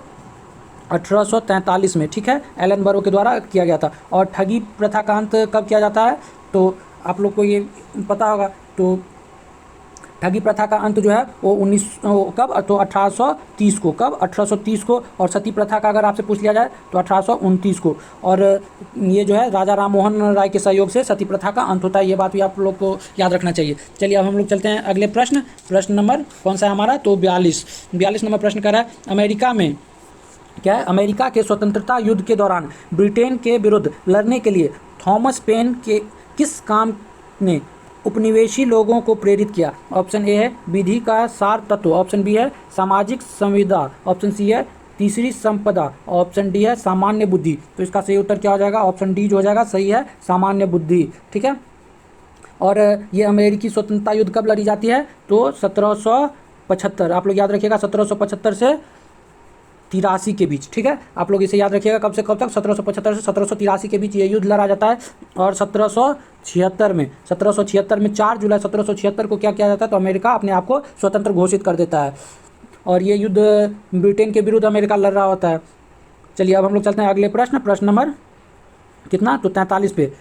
1843 में। ठीक है, एलन बरो के द्वारा किया गया था। और ठगी प्रथा का अंत कब किया जाता है? तो आप लोग को ये पता होगा। तो ठगी प्रथा का अंत जो है वो 1830 को। कब? 1830 को। और सती प्रथा का अगर आपसे पूछ लिया जाए तो 1829 को। और ये जो है राजा राम मोहन राय के सहयोग से सती प्रथा का अंत होता है। ये बात भी आप लोग को याद रखना चाहिए। चलिए अब हम लोग चलते हैं अगले प्रश्न नंबर कौन सा है हमारा? तो 42 नंबर प्रश्न कर रहा है अमेरिका में क्या है? अमेरिका के स्वतंत्रता युद्ध के दौरान ब्रिटेन के विरुद्ध लड़ने के लिए थॉमस पेन के किस काम ने उपनिवेशी लोगों को प्रेरित किया? ऑप्शन ए है विधि का सार तत्व, ऑप्शन बी है सामाजिक संविदा, ऑप्शन सी है तीसरी संपदा, ऑप्शन डी है सामान्य बुद्धि। तो इसका सही उत्तर क्या हो जाएगा? ऑप्शन डी जो हो जाएगा सही है सामान्य बुद्धि। ठीक है, और ये अमेरिकी स्वतंत्रता युद्ध कब लड़ी जाती है? तो 1775। आप लोग याद रखिएगा 1775 से 83 के बीच। ठीक है, आप लोग इसे याद रखिएगा कब से कब तक? 1775 से 1783 के बीच ये युद्ध लड़ा जाता है। और 1776 में 4 जुलाई 1776 को क्या किया जाता है? तो अमेरिका अपने आप को स्वतंत्र घोषित कर देता है। और ये युद्ध ब्रिटेन के विरुद्ध अमेरिका लड़ रहा होता है। चलिए अब हम लोग चलते हैं अगले प्रश्न, प्रश्न नंबर कितना, तो 43 पे।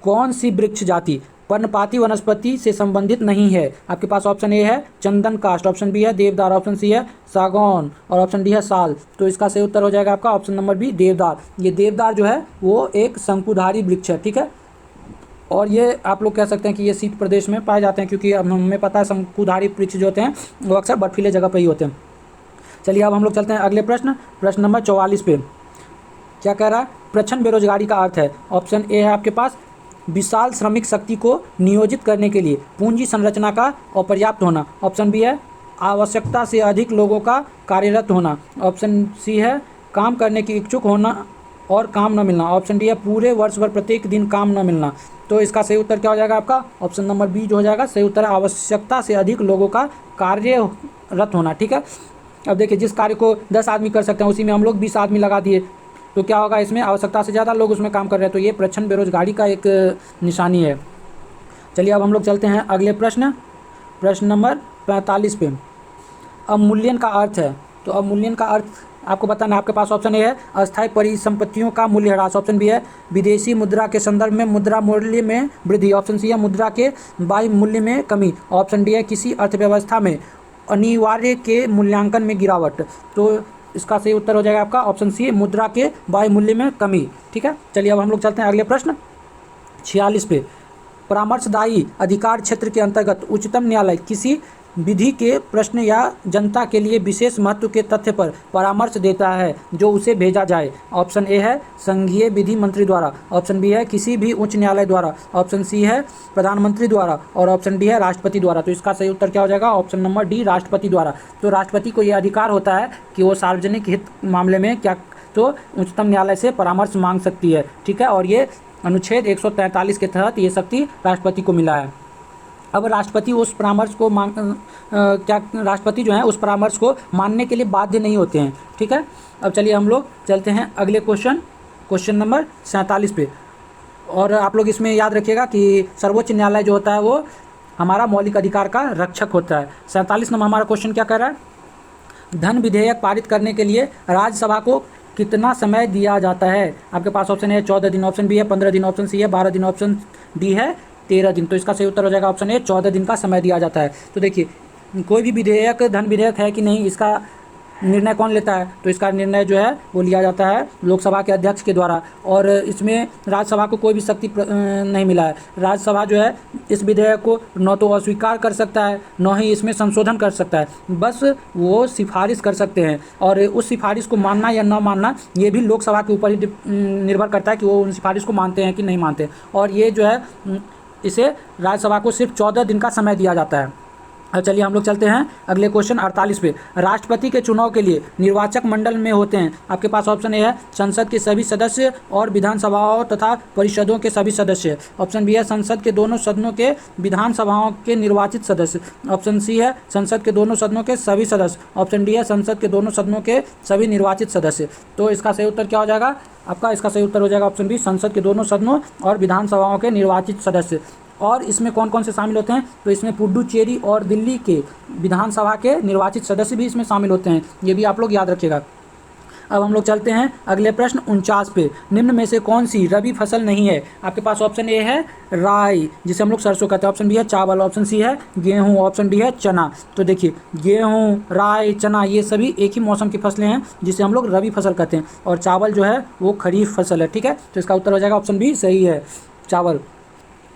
कौन सी वृक्ष जाति पर्णपाती वनस्पति से संबंधित नहीं है? आपके पास ऑप्शन ए है चंदन काष्ठ, ऑप्शन बी है देवदार, ऑप्शन सी है सागौन और ऑप्शन डी है साल। तो इसका सही उत्तर हो जाएगा आपका ऑप्शन नंबर बी देवदार। ये देवदार जो है वो एक शंकुधारी वृक्ष है, ठीक है। और ये आप लोग कह सकते हैं कि ये शीत प्रदेश में पाए जाते हैं, क्योंकि अब हमें पता है शंकुधारी वृक्ष जो होते हैं वो अक्सर बर्फीले जगह पर ही होते हैं। चलिए अब हम लोग चलते हैं अगले प्रश्न, प्रश्न नंबर 44 पे। क्या कह रहा है? प्रच्छन्न बेरोजगारी का अर्थ है। ऑप्शन ए है आपके पास विशाल श्रमिक शक्ति को नियोजित करने के लिए पूंजी संरचना का अपर्याप्त होना। ऑप्शन बी है आवश्यकता से अधिक लोगों का कार्यरत होना। ऑप्शन सी है काम करने की इच्छुक होना और काम न मिलना। ऑप्शन डी है पूरे वर्ष भर प्रत्येक दिन काम न मिलना। तो इसका सही उत्तर क्या हो जाएगा आपका? ऑप्शन नंबर बी जो हो जाएगा सही उत्तर है आवश्यकता से अधिक लोगों का कार्यरत होना, ठीक है। अब देखिए जिस कार्य को 10 आदमी कर सकते हैं उसी में हम लोग 20 आदमी लगा दिए, तो क्या होगा? इसमें आवश्यकता से ज़्यादा लोग उसमें काम कर रहे हैं, तो ये प्रच्छन्न बेरोजगारी का एक निशानी है। चलिए अब हम लोग चलते हैं अगले प्रश्न, प्रश्न नंबर 45 पे। अवमूल्यन का अर्थ है। तो अवमूल्यन का अर्थ आपको बताना है। आपके पास ऑप्शन ए है अस्थायी परिसंपत्तियों का मूल्य ह्रास, ऑप्शन बी है विदेशी मुद्रा के संदर्भ में मुद्रा मूल्य में वृद्धि, ऑप्शन सी है मुद्रा के बाह्य मूल्य में कमी, ऑप्शन डी है किसी अर्थव्यवस्था में अनिवार्य के मूल्यांकन में गिरावट। तो इसका सही उत्तर हो जाएगा आपका ऑप्शन सी मुद्रा के बाह्य मूल्य में कमी, ठीक है। चलिए अब हम लोग चलते हैं अगले प्रश्न 46 पे। परामर्शदायी अधिकार क्षेत्र के अंतर्गत उच्चतम न्यायालय किसी विधि के प्रश्न या जनता के लिए विशेष महत्व के तथ्य पर परामर्श देता है जो उसे भेजा जाए। ऑप्शन ए है संघीय विधि मंत्री द्वारा, ऑप्शन बी है किसी भी उच्च न्यायालय द्वारा, ऑप्शन सी है प्रधानमंत्री द्वारा और ऑप्शन डी है राष्ट्रपति द्वारा। तो इसका सही उत्तर क्या हो जाएगा? ऑप्शन नंबर डी राष्ट्रपति द्वारा। तो राष्ट्रपति को यह अधिकार होता है कि वो सार्वजनिक हित मामले में क्या तो उच्चतम न्यायालय से परामर्श मांग सकती है, ठीक है। और ये अनुच्छेद 143 के तहत ये शक्ति राष्ट्रपति को मिला है। अब राष्ट्रपति उस परामर्श को राष्ट्रपति जो है उस परामर्श को मानने के लिए बाध्य नहीं होते हैं, ठीक है। अब चलिए हम लोग चलते हैं अगले क्वेश्चन, क्वेश्चन नंबर 47 पे। और आप लोग इसमें याद रखिएगा कि सर्वोच्च न्यायालय जो होता है वो हमारा मौलिक अधिकार का रक्षक होता है। 47 नंबर हमारा क्वेश्चन क्या कह रहा है? धन विधेयक पारित करने के लिए राज्यसभा को कितना समय दिया जाता है? आपके पास ऑप्शन है 14 दिन, ऑप्शन बी है 15 दिन, ऑप्शन सी है 12 दिन, ऑप्शन डी है 13 दिन। तो इसका सही उत्तर हो जाएगा ऑप्शन ए 14 दिन का समय दिया जाता है। तो देखिए कोई भी विधेयक धन विधेयक है कि नहीं, इसका निर्णय कौन लेता है? तो इसका निर्णय जो है वो लिया जाता है लोकसभा के अध्यक्ष के द्वारा, और इसमें राज्यसभा को कोई भी शक्ति नहीं मिला है। राज्यसभा जो है इस विधेयक को न तो अस्वीकार कर सकता है न ही इसमें संशोधन कर सकता है, बस वो सिफारिश कर सकते हैं। और उस सिफारिश को मानना या न मानना ये भी लोकसभा के ऊपर ही निर्भर करता है कि वो उन सिफारिश को मानते हैं कि नहीं मानते। और ये जो है इसे राज्यसभा को सिर्फ 14 दिन का समय दिया जाता है। अब चलिए हम लोग चलते हैं अगले क्वेश्चन 48 पे। राष्ट्रपति के चुनाव के लिए निर्वाचक मंडल में होते हैं। आपके पास ऑप्शन ए है संसद के सभी सदस्य और विधानसभाओं तथा परिषदों के सभी सदस्य, ऑप्शन बी है संसद के दोनों सदनों के विधानसभाओं के निर्वाचित सदस्य, ऑप्शन सी है संसद के दोनों सदनों के सभी सदस्य, ऑप्शन डी है संसद के दोनों सदनों के सभी निर्वाचित सदस्य। तो इसका सही उत्तर क्या हो जाएगा आपका? इसका सही उत्तर हो जाएगा ऑप्शन बी संसद के दोनों सदनों और विधानसभाओं के निर्वाचित सदस्य। और इसमें कौन कौन से शामिल होते हैं? तो इसमें पुडुचेरी और दिल्ली के विधानसभा के निर्वाचित सदस्य भी इसमें शामिल होते हैं, ये भी आप लोग याद रखिएगा। अब हम लोग चलते हैं अगले प्रश्न 49 पे। निम्न में से कौन सी रबी फसल नहीं है? आपके पास ऑप्शन ए है राई, जिसे हम लोग सरसों कहते हैं, ऑप्शन बी है चावल, ऑप्शन सी है गेहूं, ऑप्शन डी है चना। तो देखिए गेहूं, राई, चना ये सभी एक ही मौसम की फसलें हैं जिसे हम लोग रबी फसल कहते हैं, और चावल जो है वो खरीफ फसल है, ठीक है। तो इसका उत्तर हो जाएगा ऑप्शन बी सही है चावल।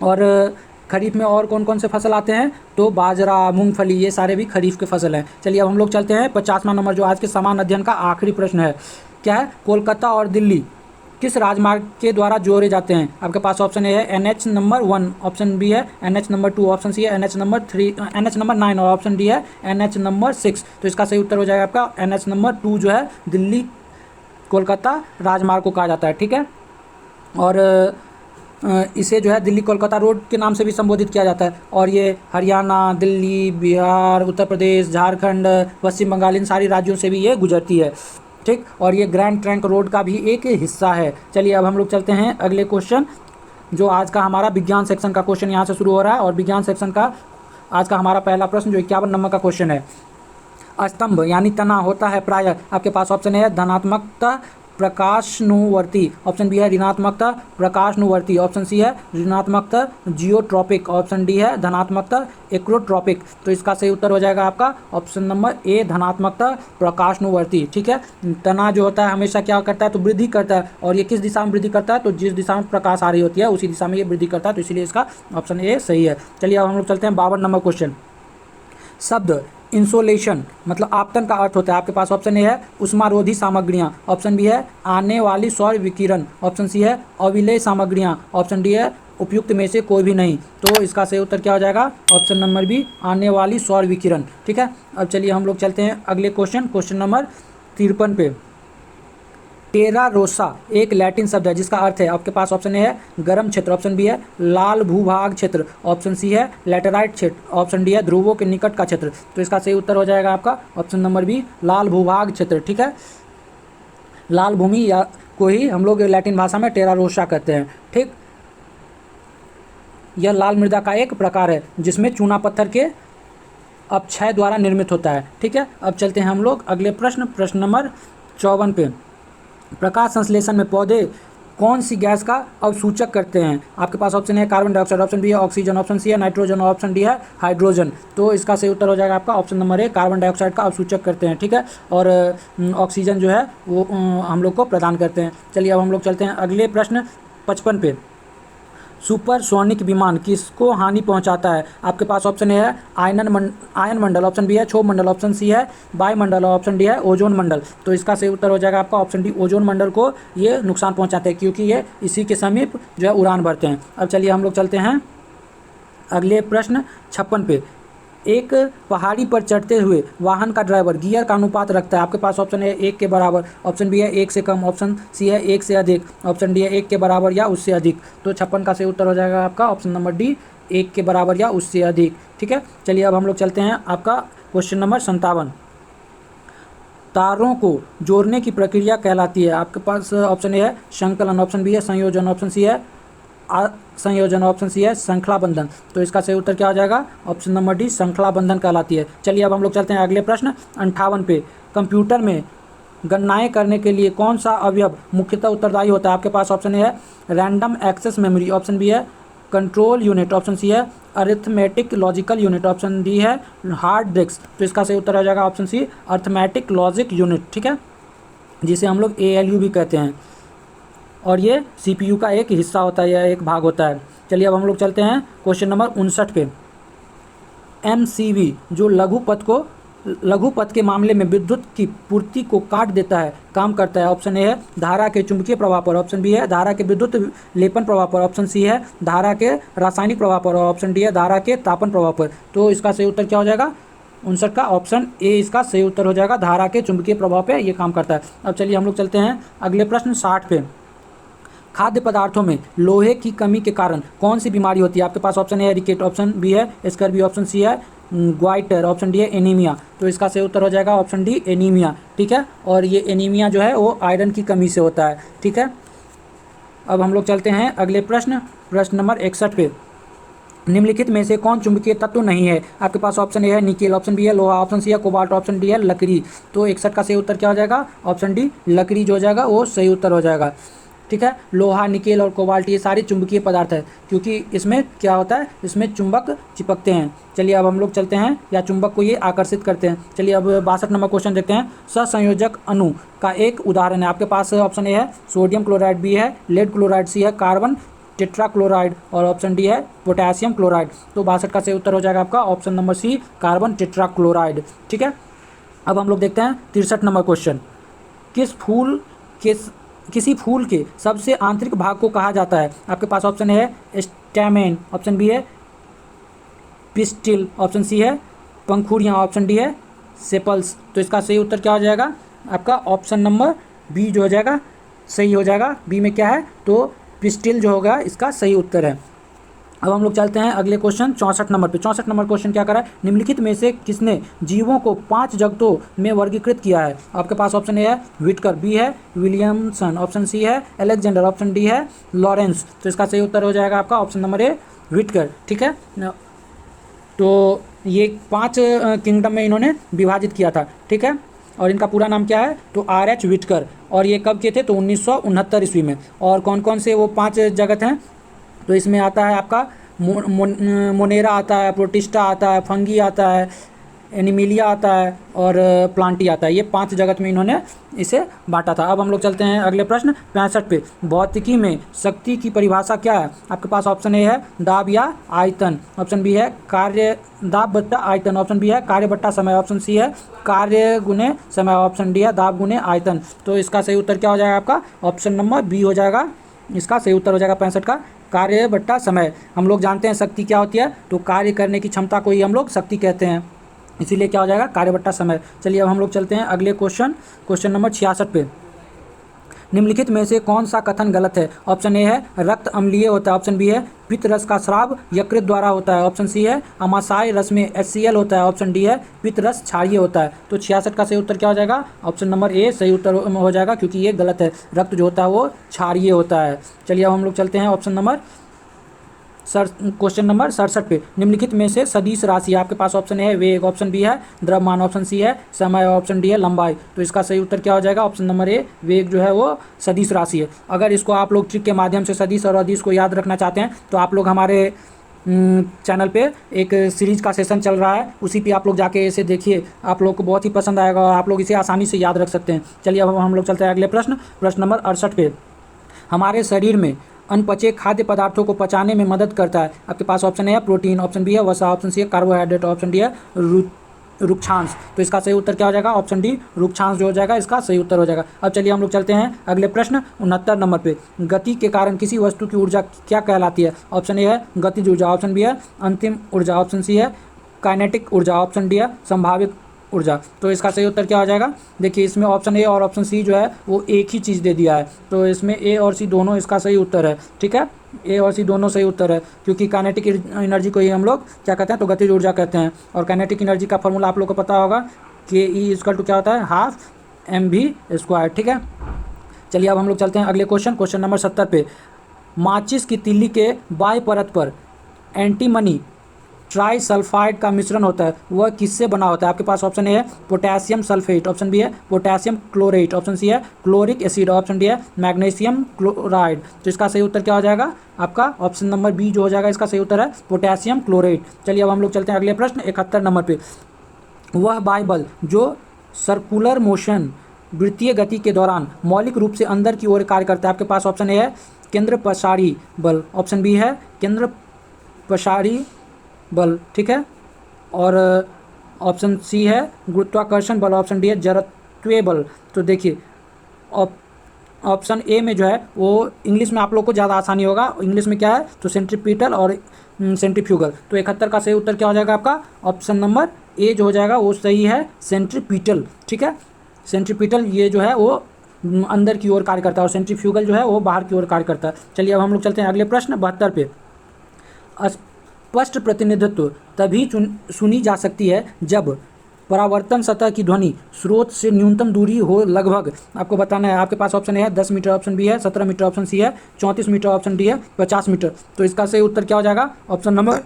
और खरीफ में और कौन कौन से फसल आते हैं? तो बाजरा, मूंगफली, ये सारे भी खरीफ के फसल हैं। चलिए अब हम लोग चलते हैं 50वां नंबर जो आज के समान अध्ययन का आखिरी प्रश्न है। क्या है? कोलकाता और दिल्ली किस राजमार्ग के द्वारा जोड़े जाते हैं? आपके पास ऑप्शन ए है NH नंबर 1, ऑप्शन बी है NH नंबर 2, ऑप्शन सी है NH नंबर 9 और ऑप्शन डी है NH नंबर 6। तो इसका सही उत्तर हो जाएगा आपका NH नंबर 2 जो है दिल्ली कोलकाता राजमार्ग को कहा जाता है, ठीक है। और इसे जो है दिल्ली कोलकाता रोड के नाम से भी संबोधित किया जाता है। और ये हरियाणा, दिल्ली, बिहार, उत्तर प्रदेश, झारखंड, पश्चिम बंगाल, इन सारी राज्यों से भी ये गुजरती है, ठीक। और ये ग्रैंड ट्रंक रोड का भी एक हिस्सा है। चलिए अब हम लोग चलते हैं अगले क्वेश्चन, जो आज का हमारा विज्ञान सेक्शन का क्वेश्चन यहाँ से शुरू हो रहा है। और विज्ञान सेक्शन का आज का हमारा पहला प्रश्न जो 51 नंबर का क्वेश्चन है। स्तंभ यानी तना होता है प्रायः, आपके पास ऑप्शन ए है धनात्मकता प्रकाशनुवर्ती, ऑप्शन बी है ऋणात्मकता प्रकाशनुवर्ती, ऑप्शन सी है ऋणात्मकता जियोट्रॉपिक, ऑप्शन डी है धनात्मकता एक्रोट्रॉपिक। तो इसका सही उत्तर हो जाएगा आपका ऑप्शन नंबर ए धनात्मकता प्रकाशनुवर्ती। ठीक है, तना जो होता है हमेशा क्या करता है, तो वृद्धि करता है, और ये किस दिशा में वृद्धि करता है, तो जिस दिशा में प्रकाश आ रही होती है उसी दिशा में ये वृद्धि करता है, तो इसीलिए इसका ऑप्शन ए सही है। चलिए अब हम लोग चलते हैं 52 नंबर क्वेश्चन। शब्द इंसोलेशन मतलब आपतन का अर्थ होता है, आपके पास ऑप्शन ए है उष्मारोधी सामग्रियां, ऑप्शन बी है आने वाली सौर विकिरण, ऑप्शन सी है अविलेय सामग्रियां, ऑप्शन डी है उपयुक्त में से कोई भी नहीं। तो इसका सही उत्तर क्या हो जाएगा, ऑप्शन नंबर बी आने वाली सौर विकिरण। ठीक है, अब चलिए हम लोग चलते हैं अगले क्वेश्चन नंबर 53 पे। टेरा रोसा एक लैटिन शब्द है जिसका अर्थ है, आपके पास ऑप्शन ए है गर्म क्षेत्र, ऑप्शन बी है लाल भूभाग क्षेत्र, ऑप्शन सी है लैटेराइट क्षेत्र, ऑप्शन डी है ध्रुवों के निकट का क्षेत्र। तो इसका सही उत्तर हो जाएगा आपका ऑप्शन नंबर बी लाल भूभाग क्षेत्र। ठीक है, लाल भूमि या को ही हम लोग लैटिन भाषा में टेरा रोसा कहते हैं। ठीक, यह लाल मृदा का एक प्रकार है जिसमें चूना पत्थर के अपक्षय द्वारा निर्मित होता है। ठीक है, अब चलते हैं हम लोग अगले प्रश्न नंबर 54 पे। प्रकाश संश्लेषण में पौधे कौन सी गैस का अवसूचक करते हैं, आपके पास ऑप्शन है कार्बन डाइऑक्साइड, ऑप्शन बी है ऑक्सीजन, ऑप्शन सी है नाइट्रोजन, ऑप्शन डी है हाइड्रोजन। तो इसका सही उत्तर हो जाएगा आपका ऑप्शन नंबर ए कार्बन डाइऑक्साइड का अवसूचक करते हैं। ठीक है, और ऑक्सीजन जो है वो हम लोग को प्रदान करते हैं। चलिए अब हम लोग चलते हैं अगले प्रश्न 55 पे। सुपरसोनिक विमान किसको हानि पहुंचाता है, आपके पास ऑप्शन ए है आयन मंडल, ऑप्शन बी है क्षोभ मंडल, ऑप्शन सी है वायुमंडल, ऑप्शन डी है ओजोन मंडल। तो इसका सही उत्तर हो जाएगा आपका ऑप्शन डी ओजोन मंडल को ये नुकसान पहुंचाते हैं क्योंकि ये इसी के समीप जो है उड़ान भरते हैं। अब चलिए हम लोग चलते हैं अगले प्रश्न 56 पे। एक पहाड़ी पर चढ़ते हुए वाहन का ड्राइवर गियर का अनुपात रखता है, आपके पास ऑप्शन है 1 के बराबर, ऑप्शन बी है 1 से कम, ऑप्शन सी है 1 से अधिक, ऑप्शन डी है 1 के बराबर या उससे अधिक। तो 56 का सही उत्तर हो जाएगा आपका ऑप्शन नंबर डी 1 के बराबर या उससे अधिक। ठीक है, चलिए अब हम लोग चलते हैं आपका क्वेश्चन नंबर 57। तारों को जोड़ने की प्रक्रिया कहलाती है, आपके पास ऑप्शन ए है संकलन, ऑप्शन बी है संयोजन, ऑप्शन सी है संयोजन, ऑप्शन सी है श्रृंखला बंधन। तो इसका सही उत्तर क्या हो जाएगा ऑप्शन नंबर डी श्रृंखला बंधन कहलाती है। चलिए अब हम लोग चलते हैं अगले प्रश्न 58 पे। कंप्यूटर में गणनाएं करने के लिए कौन सा अवयव मुख्यतः उत्तरदायी होता है, आपके पास ऑप्शन ए है random access memory, option B है कंट्रोल यूनिट, ऑप्शन सी है arithmetic logical unit, option D है हार्ड डिस्क। तो इसका सही उत्तर हो जाएगा option C arithmetic logic unit. ठीक है, जिसे हम लोग ALU भी कहते हैं, और ये CPU का एक हिस्सा होता है या एक भाग होता है। चलिए अब हम लोग चलते हैं क्वेश्चन नंबर 59 पे। MCV जो लघुपथ के मामले में विद्युत की पूर्ति को काट देता है काम करता है, ऑप्शन ए है धारा के चुंबकीय प्रवाह पर, ऑप्शन बी है धारा के विद्युत लेपन प्रवाह पर, ऑप्शन सी है धारा के रासायनिक प्रवाह पर, और ऑप्शन डी है धारा के तापन प्रवाह पर। तो इसका सही उत्तर क्या हो जाएगा 59 का ऑप्शन ए इसका सही उत्तर हो जाएगा, धारा के चुंबकीय प्रभाव पे ये काम करता है। अब चलिए हम लोग चलते हैं अगले प्रश्न 60 पे। खाद्य पदार्थों में लोहे की कमी के कारण कौन सी बीमारी होती है, आपके पास ऑप्शन ए है रिकेट, ऑप्शन बी है स्कर्वी, ऑप्शन सी है ग्वाइटर, ऑप्शन डी है एनीमिया। तो इसका सही उत्तर हो जाएगा ऑप्शन डी एनीमिया। ठीक है, और ये एनीमिया जो है वो आयरन की कमी से होता है। ठीक है, अब हम लोग चलते हैं अगले प्रश्न नंबर 61 पे। निम्नलिखित में से कौन चुंबकीय तत्व नहीं है, आपके पास ऑप्शन ए है निकेल, ऑप्शन बी है लोहा, ऑप्शन सी है कोबाल्ट, ऑप्शन डी है लकड़ी। तो 61 का सही उत्तर क्या हो जाएगा ऑप्शन डी लकड़ी जो हो जाएगा वो सही उत्तर हो जाएगा। ठीक है, लोहा निकेल और कोबाल्ट ये सारे चुंबकीय पदार्थ है क्योंकि इसमें क्या होता है इसमें चुंबक चिपकते हैं। चलिए अब हम लोग चलते हैं या चुंबक को ये आकर्षित करते हैं। चलिए अब 62 नंबर क्वेश्चन देखते हैं। सहसंयोजक अणु का एक उदाहरण है, आपके पास ऑप्शन ए है सोडियम क्लोराइड, बी है लेड क्लोराइड, सी है कार्बन टेट्राक्लोराइड, और ऑप्शन डी है पोटेशियम क्लोराइड। तो 62 का सही उत्तर हो जाएगा आपका option number C carbon tetrachloride. ठीक है, अब हम लोग देखते हैं 63 नंबर क्वेश्चन। किसी फूल के सबसे आंतरिक भाग को कहा जाता है, आपके पास ऑप्शन है स्टैमेन, ऑप्शन बी है पिस्टिल, ऑप्शन सी है पंखुड़ियाँ, ऑप्शन डी है सेपल्स। तो इसका सही उत्तर क्या हो जाएगा आपका ऑप्शन नंबर बी जो हो जाएगा सही हो जाएगा। बी में क्या है तो पिस्टिल जो होगा इसका सही उत्तर है। अब हम लोग चलते हैं अगले क्वेश्चन 64 नंबर पे। 64 नंबर क्वेश्चन क्या करा है, निम्नलिखित में से किसने जीवों को 5 जगतों में वर्गीकृत किया है, आपके पास ऑप्शन ए है व्हिटकर, बी है विलियमसन, ऑप्शन सी है अलेक्जेंडर, ऑप्शन डी है लॉरेंस। तो इसका सही उत्तर हो जाएगा आपका ऑप्शन नंबर ए व्हिटकर। ठीक है, तो ये 5 किंगडम में इन्होंने विभाजित किया था, ठीक है। और इनका पूरा नाम क्या है, तो R.H. विटकर। और ये कब के थे, तो 1969 ईस्वी में। और कौन कौन से वो 5 जगत हैं, तो इसमें आता है आपका मोनेरा आता है, प्रोटिस्टा आता है, फंगी आता है, एनिमिलिया आता है और प्लांटी आता है। ये 5 जगत में इन्होंने इसे बांटा था। अब हम लोग चलते हैं अगले प्रश्न 65 पे। भौतिकी में शक्ति की परिभाषा क्या है? आपके पास ऑप्शन ए है दाब या आयतन, ऑप्शन बी है कार्य दाब बट्टा आयतन, ऑप्शन बी है कार्य बट्टा समय, ऑप्शन सी है कार्य गुने समय, ऑप्शन डी है दाब गुने आयतन। तो इसका सही उत्तर क्या हो जाएगा? आपका ऑप्शन नंबर बी हो जाएगा। इसका सही उत्तर हो जाएगा 65 का कार्य बट्टा समय। हम लोग जानते हैं शक्ति क्या होती है, तो कार्य करने की क्षमता को ही हम लोग शक्ति कहते हैं, इसीलिए क्या हो जाएगा? कार्य बट्टा समय। चलिए अब हम लोग चलते हैं अगले क्वेश्चन नंबर 66 पे। निम्नलिखित में से कौन सा कथन गलत है? ऑप्शन ए है रक्त अम्लीय होता है, ऑप्शन बी है पित्त रस का स्राव यकृत द्वारा होता है, ऑप्शन सी है अमाशय रस में HCl होता है, ऑप्शन डी है पित्त रस क्षारीय होता है। तो 66 का सही उत्तर क्या हो जाएगा? ऑप्शन नंबर ए सही उत्तर हो जाएगा, क्योंकि ये गलत है। रक्त जो होता है वो क्षारीय होता है। चलिए अब हम लोग चलते हैं क्वेश्चन नंबर 67 पे। निम्नलिखित में से सदिश राशि, आपके पास ऑप्शन ए है वेग, ऑप्शन बी है द्रव्यमान, ऑप्शन सी है समय, ऑप्शन डी है लंबाई। तो इसका सही उत्तर क्या हो जाएगा? ऑप्शन नंबर ए वेग जो है वो सदिश राशि है। अगर इसको आप लोग ट्रिक के माध्यम से सदिश और अदिश को याद रखना चाहते हैं तो आप लोग हमारे चैनल पे एक सीरीज का सेशन चल रहा है, उसी पे आप लोग जाके इसे देखिए, आप लोग को बहुत ही पसंद आएगा और आप लोग इसे आसानी से याद रख सकते हैं। चलिए अब हम लोग चलते हैं अगले प्रश्न नंबर 68 पे। हमारे शरीर में अनपचे खाद्य पदार्थों को पचाने में मदद करता है। आपके पास ऑप्शन ए है प्रोटीन, ऑप्शन बी है वसा, ऑप्शन सी है कार्बोहाइड्रेट, ऑप्शन डी है रुक्षांश। तो इसका सही उत्तर क्या हो जाएगा? ऑप्शन डी रुक्षांश जो हो जाएगा इसका सही उत्तर हो जाएगा। अब चलिए हम लोग चलते हैं अगले प्रश्न 69 नंबर पे। गति के कारण किसी वस्तु की ऊर्जा क्या कहलाती है? ऑप्शन ए है गतिज ऊर्जा, ऑप्शन बी है अंतिम ऊर्जा, ऑप्शन सी है काइनेटिक ऊर्जा, ऑप्शन डी है संभावित ऊर्जा। तो इसका सही उत्तर क्या हो जाएगा? देखिए इसमें ऑप्शन ए और ऑप्शन सी जो है वो एक ही चीज़ दे दिया है, तो इसमें ए और सी दोनों इसका सही उत्तर है, ठीक है। ए और सी दोनों सही उत्तर है, क्योंकि काइनेटिक एनर्जी को ही हम लोग क्या कहते हैं? तो गतिज ऊर्जा कहते हैं। और काइनेटिक एनर्जी का फॉर्मूला आप लोग को पता होगा, KE = क्या होता है? ½ mv², ठीक है। चलिए अब हम लोग चलते हैं अगले क्वेश्चन नंबर 70 पे। माचिस की तिल्ली के बाएं परत पर एंटीमनी ट्राइसल्फाइड का मिश्रण होता है, वह किससे बना होता है? आपके पास ऑप्शन ए है पोटेशियम सल्फेट, ऑप्शन बी है पोटेशियम क्लोरेट, ऑप्शन सी है क्लोरिक एसिड, ऑप्शन डी है मैग्नीशियम क्लोराइड। तो इसका सही उत्तर क्या हो जाएगा? आपका ऑप्शन नंबर बी जो हो जाएगा इसका सही उत्तर है पोटेशियम क्लोरेट। चलिए अब हम लोग चलते हैं अगले प्रश्न 71 नंबर पे। वह बाइबल जो सर्कुलर मोशन वृत्तीय गति के दौरान मौलिक रूप से अंदर की ओर कार्य करता है। आपके पास ऑप्शन ए है केंद्र पसारी बल, ऑप्शन बी है केंद्र पसारी बल, ठीक है। और ऑप्शन सी है गुरुत्वाकर्षण बल, ऑप्शन डी है जड़त्वीय बल। तो देखिए ऑप्शन ए में जो है वो इंग्लिश में आप लोग को ज़्यादा आसानी होगा, इंग्लिश में क्या है? तो सेंट्रीपिटल और सेंट्रीफ्यूगल। तो 71 का सही उत्तर क्या हो जाएगा? आपका ऑप्शन नंबर ए जो हो जाएगा वो सही है सेंट्रीपिटल, ठीक है। सेंट्रीपिटल ये जो है वो अंदर की ओर कार्य करता है और सेंट्रीफ्यूगल जो है वो बाहर की ओर कार्य करता है। चलिए अब हम लोग चलते हैं अगले प्रश्न 72 पे। स्पष्ट प्रतिनिधित्व तभी सुनी जा सकती है जब परावर्तन सतह की ध्वनि स्रोत से न्यूनतम दूरी हो। लगभग आपको बताना है। आपके पास ऑप्शन है 10 मीटर, ऑप्शन बी है 17 मीटर, ऑप्शन सी है 34 मीटर, ऑप्शन डी है 50 मीटर। तो इसका सही उत्तर क्या हो जाएगा? ऑप्शन नंबर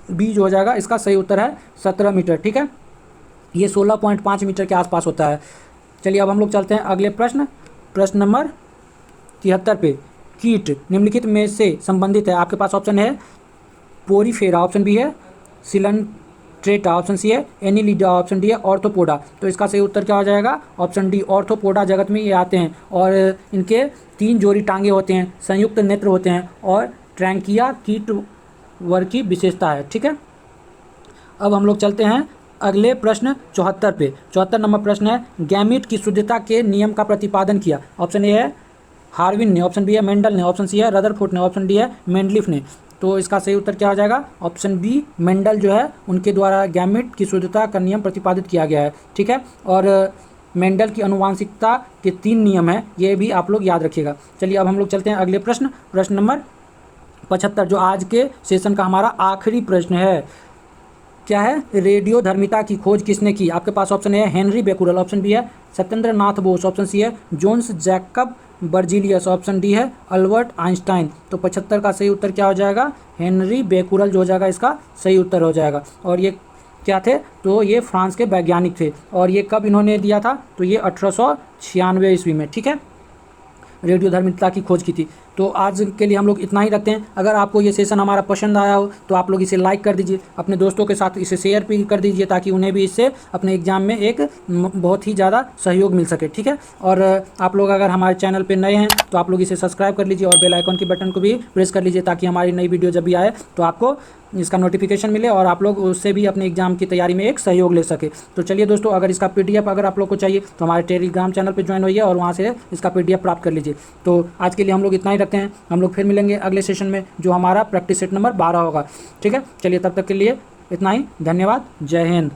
बी जो हो जाएगा इसका सही उत्तर है 17 मीटर, ठीक है। ये 16.5 मीटर के आसपास होता है। चलिए अब हम लोग चलते हैं अगले प्रश्न नंबर 73 पे। कीट निम्नलिखित में से संबंधित है। आपके पास ऑप्शन है पोरीफेरा, ऑप्शन बी है सिलनट्रेटा, ऑप्शन सी है एनिलिडा, ऑप्शन डी है ऑर्थोपोडा। तो इसका सही उत्तर क्या हो जाएगा? ऑप्शन डी ऑर्थोपोडा जगत में ये आते हैं और इनके 3 जोड़ी टांगे होते हैं, संयुक्त नेत्र होते हैं और ट्रैंकिया कीट वर्ग की विशेषता है, ठीक है। अब हम लोग चलते हैं अगले प्रश्न 74 पे। 74 नंबर प्रश्न है गैमीट की शुद्धता के नियम का प्रतिपादन किया। ऑप्शन ए है हार्विन ने, ऑप्शन बी है मेंडल ने, ऑप्शन सी है रदरफोर्ड ने, ऑप्शन डी है मेंडलिफ ने। तो इसका सही उत्तर क्या हो जाएगा? ऑप्शन बी मेंडल जो है उनके द्वारा गैमीट की शुद्धता का नियम प्रतिपादित किया गया है, ठीक है। और मेंडल की आनुवांशिकता के 3 नियम हैं, ये भी आप लोग याद रखिएगा। चलिए अब हम लोग चलते हैं अगले प्रश्न नंबर 75 जो आज के सेशन का हमारा आखिरी प्रश्न है। क्या है, रेडियोधर्मिता की खोज किसने की? आपके पास ऑप्शन ए है हेनरी बेकुरल, ऑप्शन बी है सत्येंद्र नाथ बोस, ऑप्शन सी है Jons Jacob Berzelius, option D है अल्बर्ट आइंस्टाइन। तो 75 का सही उत्तर क्या हो जाएगा? हेनरी बेकुरल जो हो जाएगा इसका सही उत्तर हो जाएगा। और ये क्या थे? तो ये फ्रांस के वैज्ञानिक थे। और ये कब इन्होंने दिया था? तो ये 1896 ईस्वी में, ठीक है, रेडियोधर्मिता की खोज की थी। तो आज के लिए हम लोग इतना ही रखते हैं। अगर आपको ये सेशन हमारा पसंद आया हो तो आप लोग इसे लाइक कर दीजिए, अपने दोस्तों के साथ इसे शेयर भी कर दीजिए, ताकि उन्हें भी इससे अपने एग्जाम में एक बहुत ही ज़्यादा सहयोग मिल सके, ठीक है। और आप लोग अगर हमारे चैनल पर नए हैं तो आप लोग इसे सब्सक्राइब कर लीजिए और बेल आइकन की बटन को भी प्रेस कर लीजिए, ताकि हमारी नई वीडियो जब भी आए तो आपको इसका नोटिफिकेशन मिले और आप लोग उससे भी अपने एग्जाम की तैयारी में एक सहयोग ले सके। तो चलिए दोस्तों, अगर इसका PDF अगर आप लोग को चाहिए तो हमारे टेलीग्राम चैनल पर ज्वाइन होइए और वहाँ से इसका PDF प्राप्त कर लीजिए। तो आज के लिए हम लोग इतना ही रखते हैं। हम लोग फिर मिलेंगे अगले सेशन में, जो हमारा प्रैक्टिस सेट नंबर 12 होगा, ठीक है। चलिए तब तक के लिए इतना ही। धन्यवाद। जय हिंद।